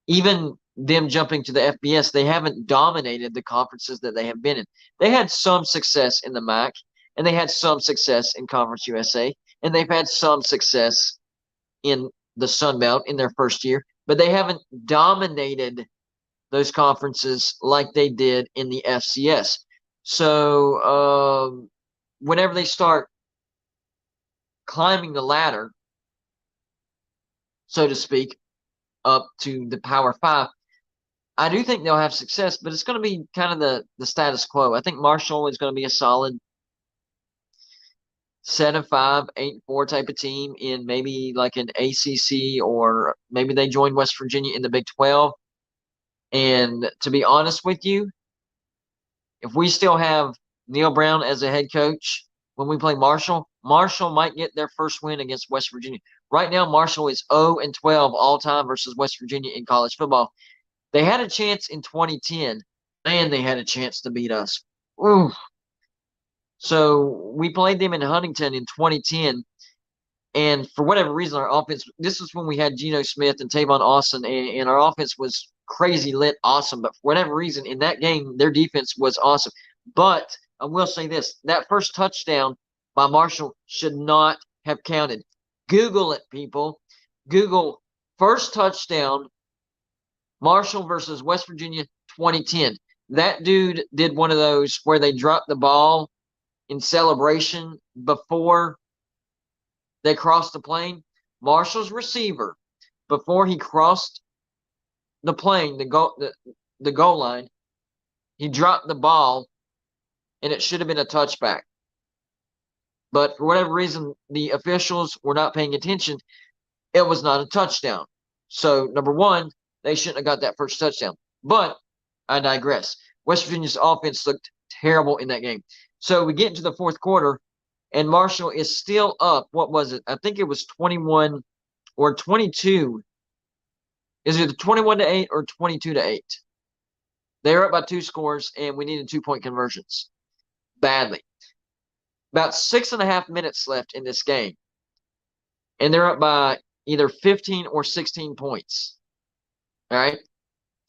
Even them jumping to the FBS, they haven't dominated the conferences that they have been in. They had some success in the MAC, and they had some success in Conference USA, and they've had some success in the Sun Belt in their first year, but they haven't dominated those conferences like they did in the FCS. So whenever they start climbing the ladder, so to speak, up to the Power 5, I do think they'll have success, but it's going to be kind of the status quo. I think Marshall is going to be a solid 7-5, 8-4 type of team in maybe like an ACC, or maybe they join West Virginia in the Big 12. And to be honest with you, if we still have Neil Brown as a head coach when we play Marshall, Marshall might get their first win against West Virginia. Right now, Marshall is 0-12 all time versus West Virginia in college football. They had a chance in 2010, and they had a chance to beat us. Ooh. So we played them in Huntington in 2010, and for whatever reason, our offense, this was when we had Geno Smith and Tavon Austin, and our offense was crazy lit awesome. But for whatever reason, in that game, their defense was awesome. But I will say this, that first touchdown by Marshall should not have counted. Google it, people. Google first touchdown, Marshall versus West Virginia 2010. That dude did one of those where they dropped the ball in celebration before they crossed the plane. Marshall's receiver, before he crossed the plane, the goal line, he dropped the ball, and it should have been a touchback. But for whatever reason, the officials were not paying attention. It was not a touchdown. So, number one, they shouldn't have got that first touchdown. But I digress. West Virginia's offense looked terrible in that game. So we get into the fourth quarter, and Marshall is still up. What was it? I think it was 21 or 22. Is it 21-8 or 22-8? They were up by 2 scores, and we needed 2-point conversions badly. About 6.5 minutes left in this game, and they're up by either 15 or 16 points. All right,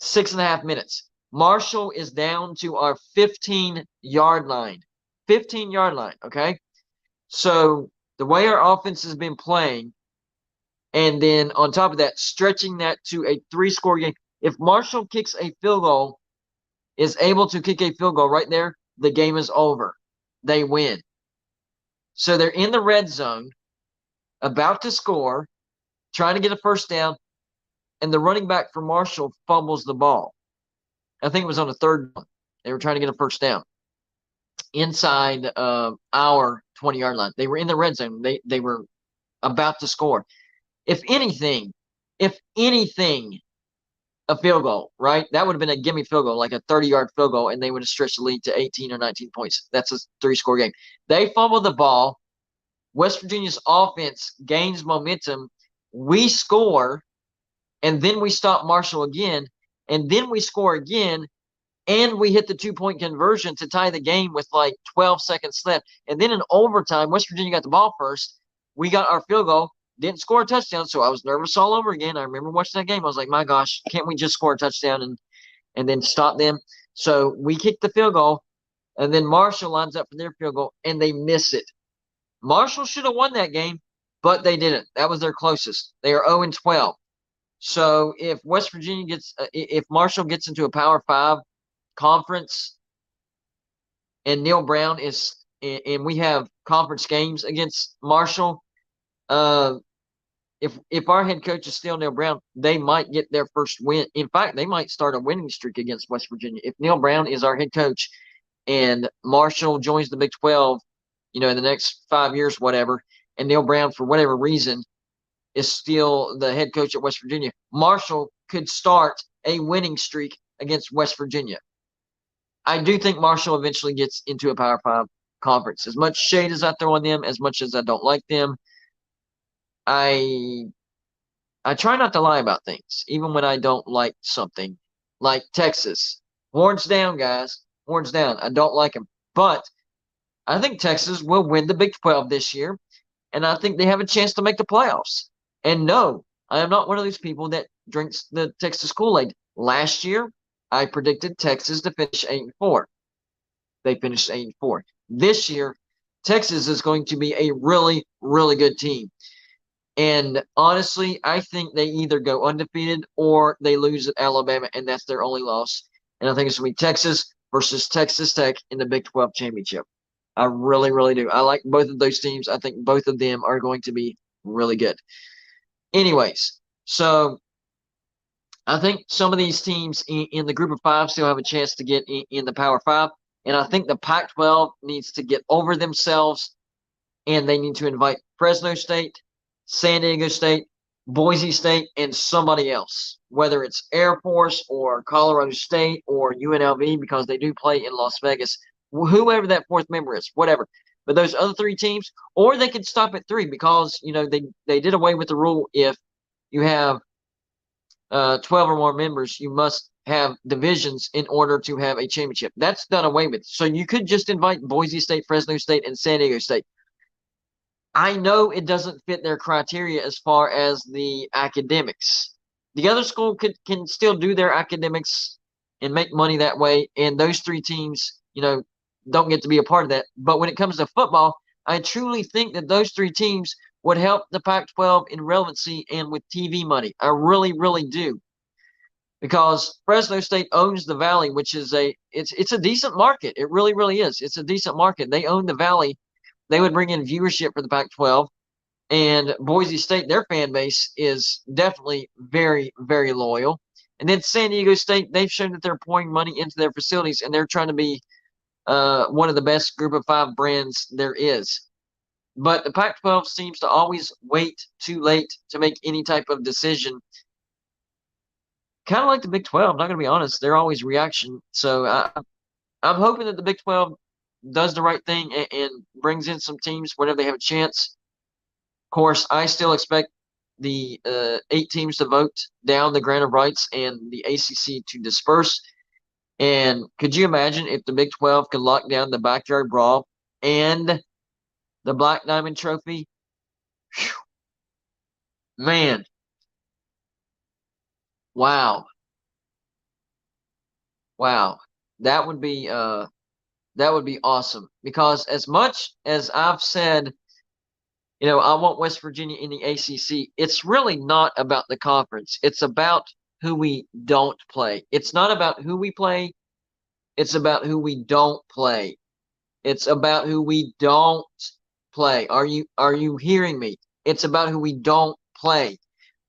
6.5 minutes. Marshall is down to our 15-yard line. 15-yard line, okay? So the way our offense has been playing, and then on top of that, stretching that to a 3-score game. If Marshall kicks a field goal, is able to kick a field goal right there, the game is over. They win. So they're in the red zone, about to score, trying to get a first down, and the running back for Marshall fumbles the ball. I think it was on the third one. They were trying to get a first down inside our 20-yard line. They were in the red zone. They were about to score. If anything, a field goal, right? That would have been a gimme field goal, like a 30-yard field goal, and they would have stretched the lead to 18 or 19 points. That's a 3-score game. They fumble the ball. West Virginia's offense gains momentum. We score, and then we stop Marshall again, and then we score again, and we hit the 2-point conversion to tie the game with like 12 seconds left. And then in overtime, West Virginia got the ball first. We got our field goal. didn't score a touchdown, so I was nervous all over again. I remember watching that game. I was like, my gosh, can't we just score a touchdown and then stop them? So we kicked the field goal, and then Marshall lines up for their field goal, and they miss it. Marshall should have won that game, but they didn't. That was their closest. They are 0-12. So if if Marshall gets into a Power 5 conference and Neil Brown and we have conference games against Marshall, if our head coach is still Neil Brown, they might get their first win. In fact, they might start a winning streak against West Virginia. If Neil Brown is our head coach and Marshall joins the Big 12, in the next 5 years, whatever, and Neil Brown, for whatever reason, is still the head coach at West Virginia, Marshall could start a winning streak against West Virginia. I do think Marshall eventually gets into a Power 5 conference. As much shade as I throw on them, as much as I don't like them, I try not to lie about things, even when I don't like something. Like Texas. Horns down, guys. Horns down. I don't like them. But I think Texas will win the Big 12 this year, and I think they have a chance to make the playoffs. And no, I am not one of those people that drinks the Texas Kool-Aid. Last year, I predicted Texas to finish 8-4. They finished 8-4. This year, Texas is going to be a really, really good team. And honestly, I think they either go undefeated or they lose at Alabama, and that's their only loss. And I think it's going to be Texas versus Texas Tech in the Big 12 championship. I really, really do. I like both of those teams. I think both of them are going to be really good. Anyways, so I think some of these teams in the group of 5 still have a chance to get in the Power 5. And I think the Pac-12 needs to get over themselves, and they need to invite Fresno State, San Diego State, Boise State, and somebody else, whether it's Air Force or Colorado State or UNLV, because they do play in Las Vegas, whoever that fourth member is, whatever. But those other 3 teams, or they could stop at 3 because, they did away with the rule if you have 12 or more members, you must have divisions in order to have a championship. That's done away with. So you could just invite Boise State, Fresno State, and San Diego State. I know it doesn't fit their criteria as far as the academics. The other school can still do their academics and make money that way, and those 3 teams, don't get to be a part of that. But when it comes to football, I truly think that those 3 teams would help the Pac-12 in relevancy and with TV money. I really, really do. Because Fresno State owns the Valley, which is it's a decent market. It really, really is. It's a decent market. They own the Valley. They would bring in viewership for the Pac-12. And Boise State, their fan base is definitely very, very loyal. And then San Diego State, they've shown that they're pouring money into their facilities, and they're trying to be one of the best group of 5 brands there is. But the Pac-12 seems to always wait too late to make any type of decision. Kind of like the Big 12, not going to be honest. They're always reaction. So I'm hoping that the Big 12 does the right thing and brings in some teams whenever they have a chance. Of course, I still expect the 8 teams to vote down the grant of rights and the ACC to disperse. And could you imagine if the Big 12 could lock down the backyard brawl and the Black Diamond Trophy? Whew. Man. Wow. Wow. That would be awesome, because as much as I've said, I want West Virginia in the ACC, it's really not about the conference. It's about who we don't play. It's not about who we play. It's about who we don't play. It's about who we don't play. Are you hearing me? It's about who we don't play.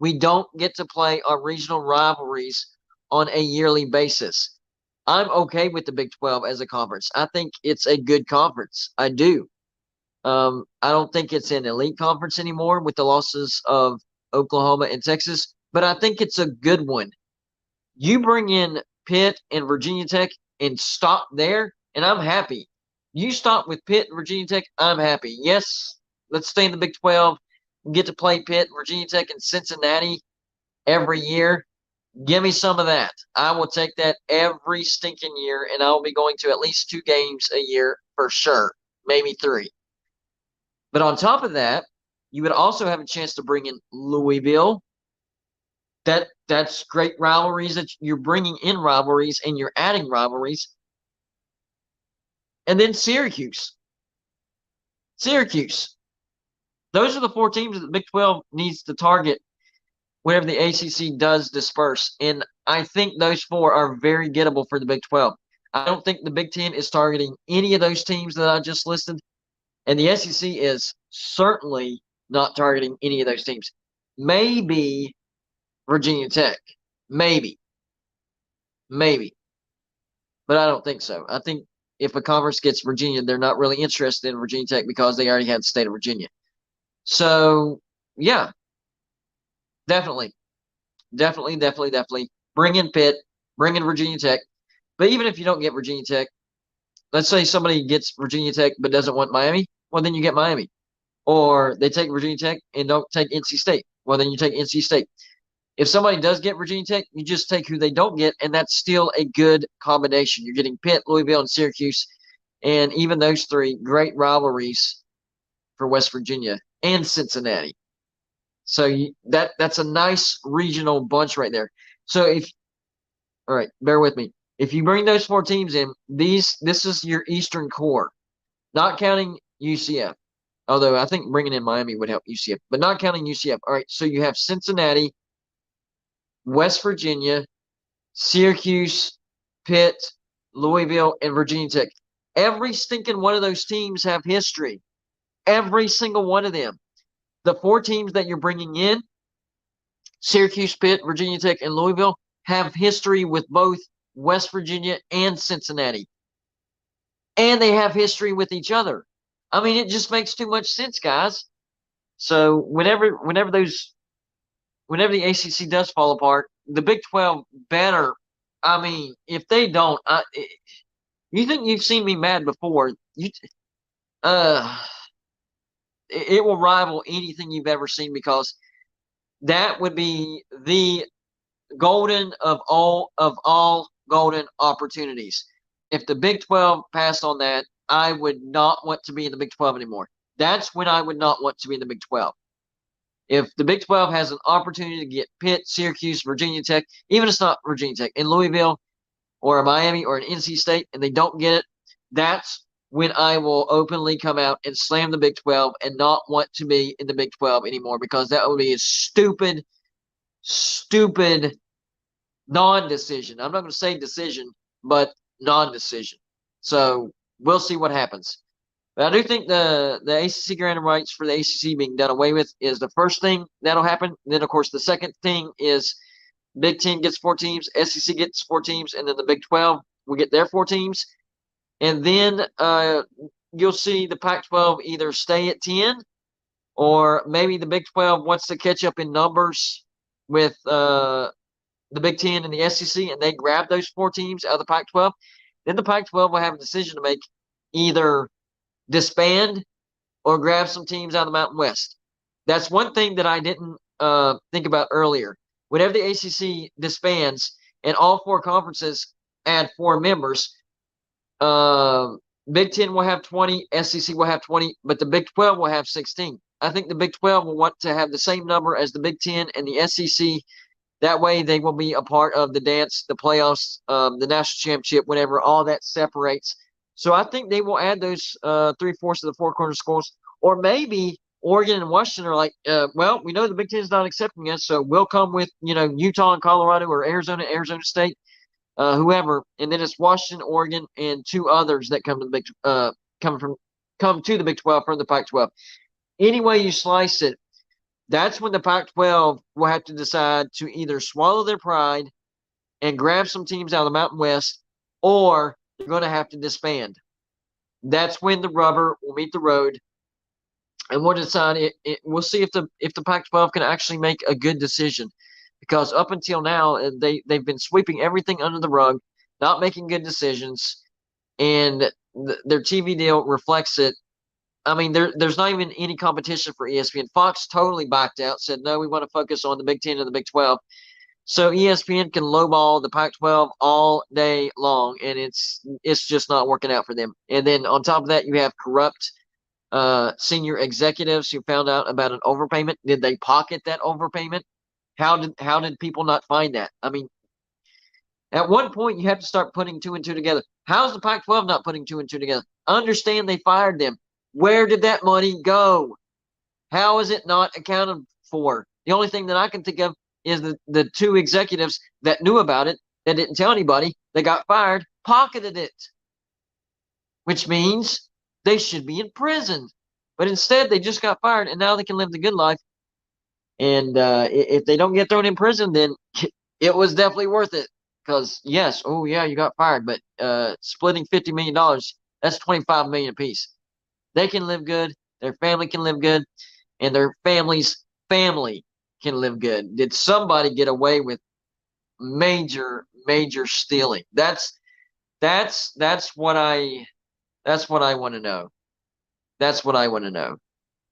We don't get to play our regional rivalries on a yearly basis. I'm okay with the Big 12 as a conference. I think it's a good conference. I do. I don't think it's an elite conference anymore with the losses of Oklahoma and Texas, but I think it's a good one. You bring in Pitt and Virginia Tech and stop there, and I'm happy. You stop with Pitt and Virginia Tech, I'm happy. Yes, let's stay in the Big 12. We get to play Pitt, Virginia Tech, and Cincinnati every year. Give me some of that. I will take that every stinking year, and I will be going to at least 2 games a year for sure, maybe 3. But on top of that, You would also have a chance to bring in Louisville. That's great rivalries that you're bringing in rivalries and you're adding rivalries. And then Syracuse. Syracuse. Those are the 4 teams that the Big 12 needs to target whenever the ACC does disperse. And I think those 4 are very gettable for the Big 12. I don't think the Big 10 is targeting any of those teams that I just listed. And the SEC is certainly not targeting any of those teams. Maybe Virginia Tech. Maybe. But I don't think so. I think if a conference gets Virginia, they're not really interested in Virginia Tech because they already had the state of Virginia. So, yeah, definitely. Bring in Pitt, bring in Virginia Tech. But even if you don't get Virginia Tech, let's say somebody gets Virginia Tech but doesn't want Miami, well, then you get Miami. Or they take Virginia Tech and don't take NC State. Well, then you take NC State. If somebody does get Virginia Tech, you just take who they don't get, and that's still a good combination. You're getting Pitt, Louisville, and Syracuse, and even those 3 great rivalries for West Virginia and Cincinnati. So that's a nice regional bunch right there. So all right, bear with me. If you bring those 4 teams in, this is your Eastern core, not counting UCF. Although I think bringing in Miami would help UCF, but not counting UCF. All right, so you have Cincinnati, West Virginia, Syracuse, Pitt, Louisville, and Virginia Tech. Every stinking one of those teams have history. Every single one of them. The 4 teams that you're bringing in, Syracuse, Pitt, Virginia Tech, and Louisville, have history with both West Virginia and Cincinnati. And they have history with each other. I mean, it just makes too much sense, guys. So whenever the ACC does fall apart, the Big 12 better. I mean, if they don't, you think you've seen me mad before? It will rival anything you've ever seen because that would be the golden of all golden opportunities. If the Big 12 passed on that, I would not want to be in the Big 12 anymore. That's when I would not want to be in the Big 12. If the Big 12 has an opportunity to get Pitt, Syracuse, Virginia Tech, even if it's not Virginia Tech, in Louisville or a Miami or an NC State, and they don't get it, that's when I will openly come out and slam the Big 12 and not want to be in the Big 12 anymore because that would be a stupid non-decision. I'm not going to say decision, but non-decision. So we'll see what happens. But I do think the ACC grant of rights for the ACC being done away with is the first thing that'll happen. Then, of course, the second thing is Big 10 gets 4 teams, SEC gets 4 teams, and then the Big 12 will get their 4 teams. And then you'll see the Pac-12 either stay at 10 or maybe the Big 12 wants to catch up in numbers with the Big 10 and the SEC, and they grab those 4 teams out of the Pac-12. Then the Pac-12 will have a decision to make, either disband or grab some teams out of the Mountain West. That's one thing that I didn't think about earlier. Whenever the ACC disbands and all 4 conferences add 4 members, Big 10 will have 20, SEC will have 20, but the Big 12 will have 16. I think the Big 12 will want to have the same number as the Big 10 and the SEC. That way they will be a part of the dance, the playoffs, the national championship, whenever all that separates. So I think they will add those 3/4 of the 4 corner schools. Or maybe Oregon and Washington are like, well, we know the Big Ten is not accepting us, so we'll come with, Utah and Colorado or Arizona State, whoever. And then it's Washington, Oregon, and 2 others that come to the Big 12 from the Pac-12. Any way you slice it, that's when the Pac-12 will have to decide to either swallow their pride and grab some teams out of the Mountain West, or they're going to have to disband. That's when the rubber will meet the road, and we'll decide. We'll see if the Pac-12 can actually make a good decision, because up until now they've been sweeping everything under the rug, not making good decisions, and their TV deal reflects it. I mean, there's not even any competition for ESPN. Fox totally backed out, said, no, we want to focus on the Big 10 and the Big 12. So ESPN can lowball the Pac-12 all day long, and it's just not working out for them. And then on top of that, you have corrupt senior executives who found out about an overpayment? Did they pocket that overpayment? How did people not find that? I mean, at one point you have to start putting two and two together. How's the Pac-12 not putting two and two together? Understand they fired them. Where did that money go? How is it not accounted for? The only thing that I can think of is the two executives that knew about it, that didn't tell anybody, they got fired, pocketed it, which means they should be in prison. But instead, they just got fired, and now they can live the good life. And if they don't get thrown in prison, then it was definitely worth it. Because yes, oh yeah, you got fired, but splitting $50 million, that's $25 million apiece. They can live good, their family can live good, and their family's family can live good. Did somebody get away with major stealing? That's what I want to know. That's what I want to know.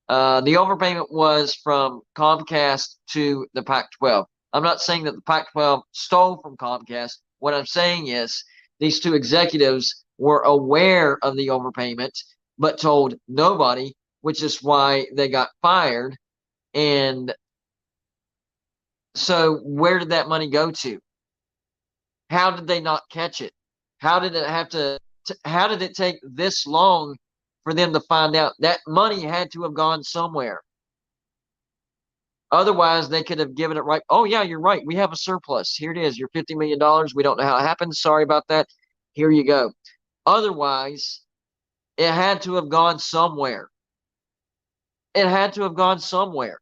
The overpayment was from Comcast to the Pac-12. I'm not saying that the Pac-12 stole from Comcast. What I'm saying is these two executives were aware of the overpayment, but told nobody, which is why they got fired. And so where did that money go to? How did they not catch it? How did it have how did it take this long for them to find out? That money had to have gone somewhere. Otherwise, they could have given it right. Oh, yeah, you're right. We have a surplus. Here it is. Your $50 million. We don't know how it happened. Sorry about that. Here you go. Otherwise, it had to have gone somewhere. It had to have gone somewhere.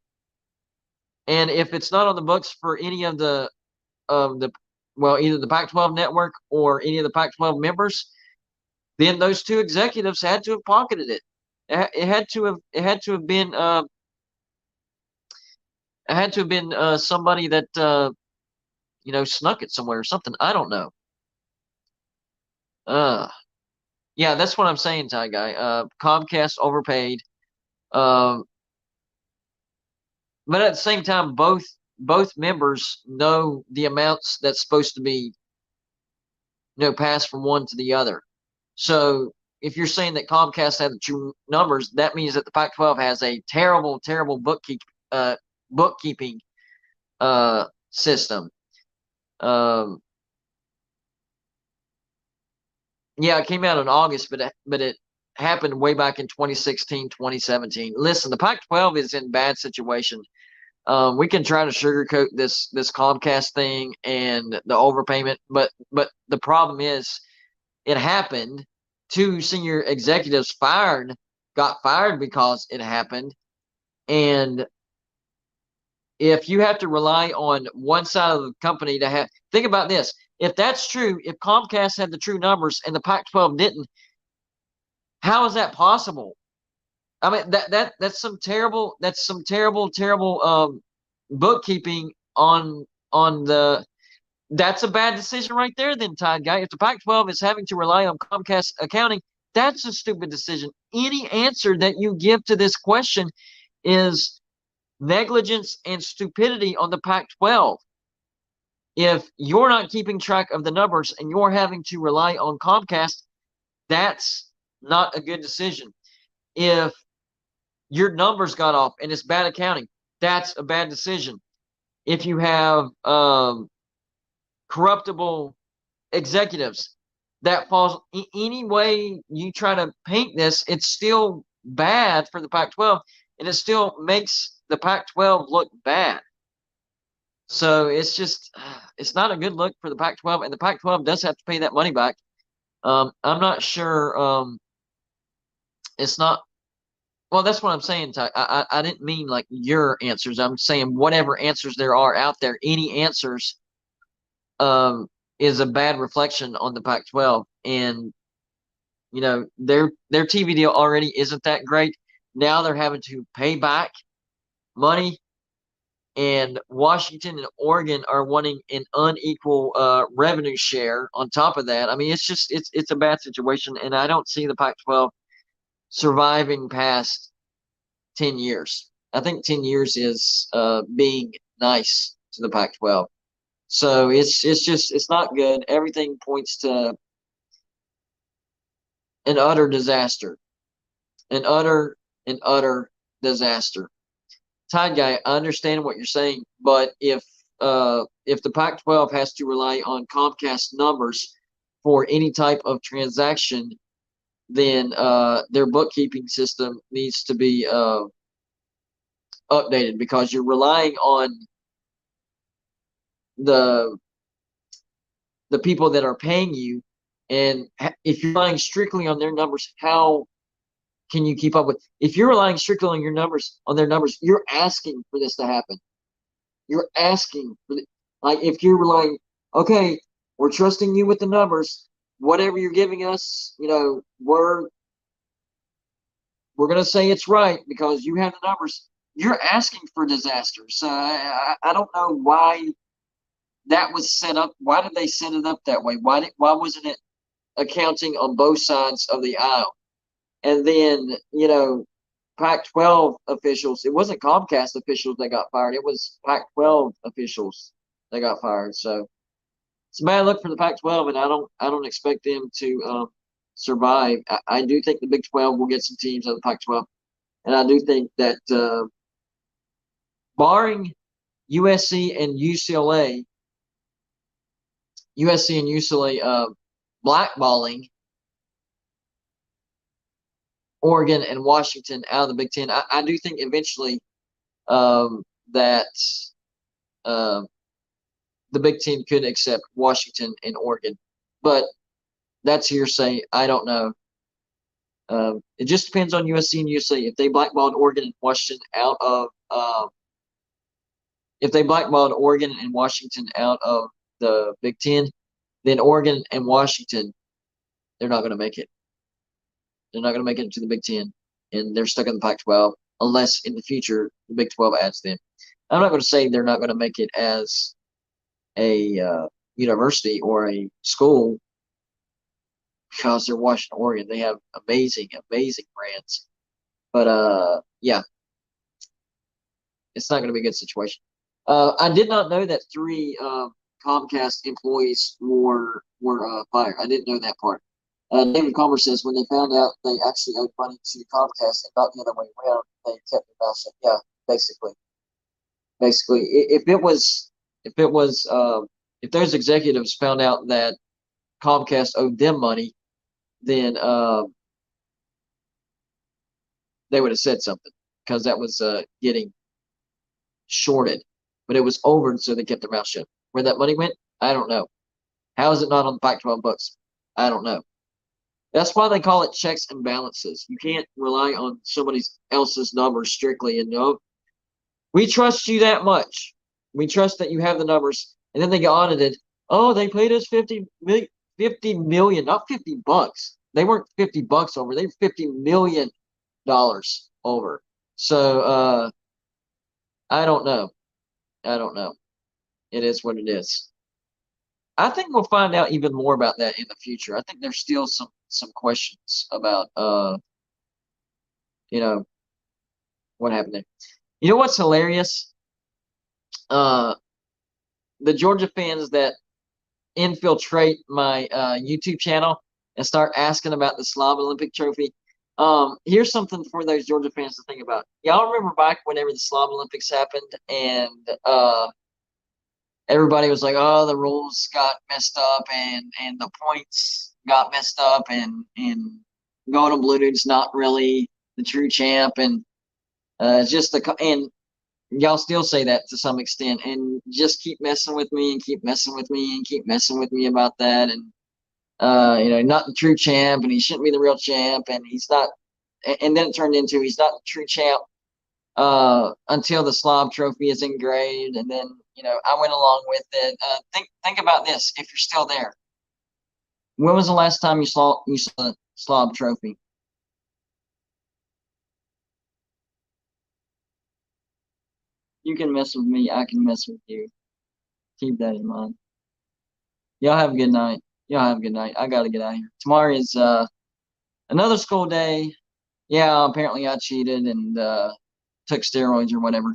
And if it's not on the books for any of the well, either the Pac-12 network or any of the Pac-12 members, then those two executives had to have pocketed it. It had to have been somebody that snuck it somewhere or something. I don't know. Yeah, that's what I'm saying, Ty Guy. Comcast overpaid. But at the same time, both members know the amounts that's supposed to be passed from one to the other. So if you're saying that Comcast had the true numbers, that means that the Pac-12 has a terrible bookkeeping system. Yeah, it came out in August, but it happened way back in 2016, 2017. Listen, the Pac-12 is in bad situation. We can try to sugarcoat this Comcast thing and the overpayment, but the problem is it happened. Two senior executives got fired because it happened. And if you have to rely on one side of the company to think about this. If that's true, if Comcast had the true numbers and the Pac-12 didn't, how is that possible? I mean, that's some terrible bookkeeping on the. That's a bad decision right there, then, Tide Guy. If the Pac-12 is having to rely on Comcast accounting, that's a stupid decision. Any answer that you give to this question is negligence and stupidity on the Pac-12. If you're not keeping track of the numbers and you're having to rely on Comcast, that's not a good decision. If your numbers got off and it's bad accounting, that's a bad decision. If you have corruptible executives, that falls any way you try to paint this, it's still bad for the Pac-12, and it still makes the Pac-12 look bad. So it's not a good look for the Pac-12, and the Pac-12 does have to pay that money back. I'm not sure. It's not. Well, that's what I'm saying, Ty. I didn't mean like your answers. I'm saying whatever answers there are out there, any answers is a bad reflection on the Pac-12. And their TV deal already isn't that great. Now they're having to pay back money, and Washington and Oregon are wanting an unequal revenue share on top of that. I mean, it's a bad situation, and I don't see the Pac-12 surviving past 10 years. I think 10 years is being nice to the Pac-12. So it's not good. Everything points to an utter disaster, an utter an utter disaster. Tide Guy, I understand what you're saying, but if the Pac-12 has to rely on Comcast numbers for any type of transaction, then their bookkeeping system needs to be updated, because you're relying on the people that are paying you, and if you're relying strictly on their numbers, how can you keep up with? If you're relying strictly on their numbers, you're asking for this to happen. You're asking for like, if you're relying, okay, we're trusting you with the numbers. Whatever you're giving us, we're gonna say it's right because you have the numbers. You're asking for disaster. So I don't know why that was set up. Why did they set it up that way? Why wasn't it accounting on both sides of the aisle? And then, Pac-12 officials, it wasn't Comcast officials that got fired. It was Pac-12 officials that got fired. So it's a bad look for the Pac-12, and I don't expect them to survive. I do think the Big 12 will get some teams out of the Pac-12, and I do think that barring USC and UCLA, blackballing Oregon and Washington out of the Big Ten, I do think eventually that the Big Ten could accept Washington and Oregon, but that's hearsay. I don't know. It just depends on USC and UCLA. If they blackballed Oregon and Washington out of the Big Ten, then Oregon and Washington, they're not going to make it. They're not going to make it to the Big Ten, and they're stuck in the Pac-12 unless in the future the Big 12 adds them. I'm not going to say they're not going to make it as a university or a school because they're Washington, Oregon. They have amazing brands. But yeah, it's not going to be a good situation. I did not know that 3 Comcast employees were fired. I didn't know that part. David Comer says when they found out they actually owed money to Comcast and not the other way around, they kept their mouth shut. Yeah, basically, if those executives found out that Comcast owed them money, then they would have said something, because that was getting shorted, but it was over, so they kept their mouth shut. Where that money went, I don't know. How is it not on the Pac-12 books? I don't know. That's why they call it checks and balances. You can't rely on somebody else's numbers strictly and we trust you that much. We trust that you have the numbers, and then they get audited. Oh, they paid us $50 million, not $50. They weren't $50 over. They were $50 million over. So I don't know. It is what it is. I think we'll find out even more about that in the future. I think there's still some questions about what happened there. You know what's hilarious? The Georgia fans that infiltrate my YouTube channel and start asking about the Slob Olympic trophy. Here's something for those Georgia fans to think about. Y'all remember back whenever the Slob Olympics happened, and everybody was like, "Oh, the rules got messed up, and the points got messed up, and Golden Blue Dude's not really the true champ, and just and y'all still say that to some extent, and just keep messing with me and keep messing with me and keep messing with me about that, and not the true champ, and he shouldn't be the real champ, and he's not." And then it turned into he's not the true champ until the Slob Trophy is engraved, and then I went along with it. Think about this: if you're still there, when was the last time you saw the Slob Trophy? You can mess with me, I can mess with you. Keep that in mind. Y'all have a good night. I gotta get out of here. Tomorrow is another school day. Yeah, apparently I cheated and took steroids or whatever.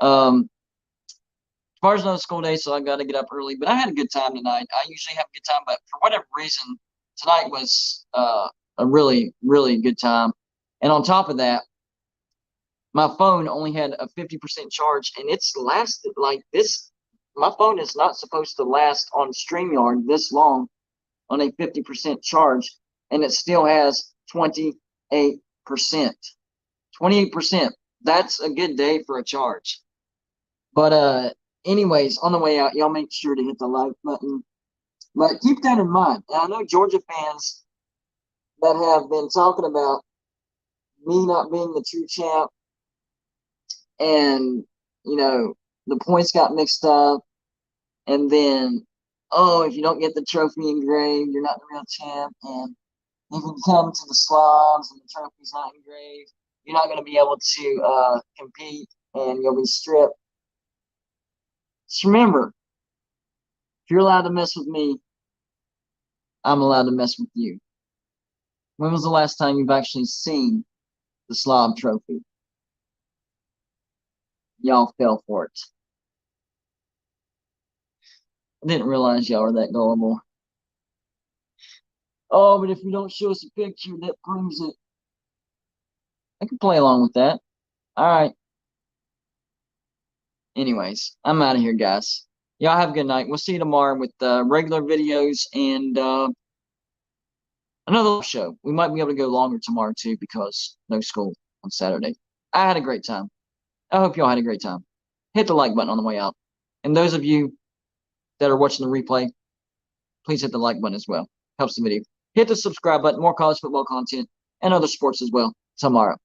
Tomorrow's another school day, so I got to get up early. But I had a good time tonight. I usually have a good time, but for whatever reason, tonight was a really, really good time. And on top of that, my phone only had a 50% charge, and it's lasted like this. My phone is not supposed to last on StreamYard this long on a 50% charge, and it still has 28%. 28%. That's a good day for a charge. But anyways, on the way out, y'all make sure to hit the like button. But keep that in mind. And I know Georgia fans that have been talking about me not being the true champ, and the points got mixed up, and then if you don't get the trophy engraved, you're not the real champ, and if you come to the slobs and the trophy's not engraved, you're not going to be able to compete, and you'll be stripped. Just remember, if you're allowed to mess with me, I'm allowed to mess with you. When was the last time you've actually seen the slob trophy? Y'all fell for it. I didn't realize y'all were that gullible. Oh, but if you don't show us a picture, that proves it. I can play along with that. All right. Anyways, I'm out of here, guys. Y'all have a good night. We'll see you tomorrow with regular videos and another show. We might be able to go longer tomorrow, too, because no school on Saturday. I had a great time. I hope y'all had a great time. Hit the like button on the way out. And those of you that are watching the replay, please hit the like button as well. Helps the video. Hit the subscribe button. More college football content and other sports as well tomorrow.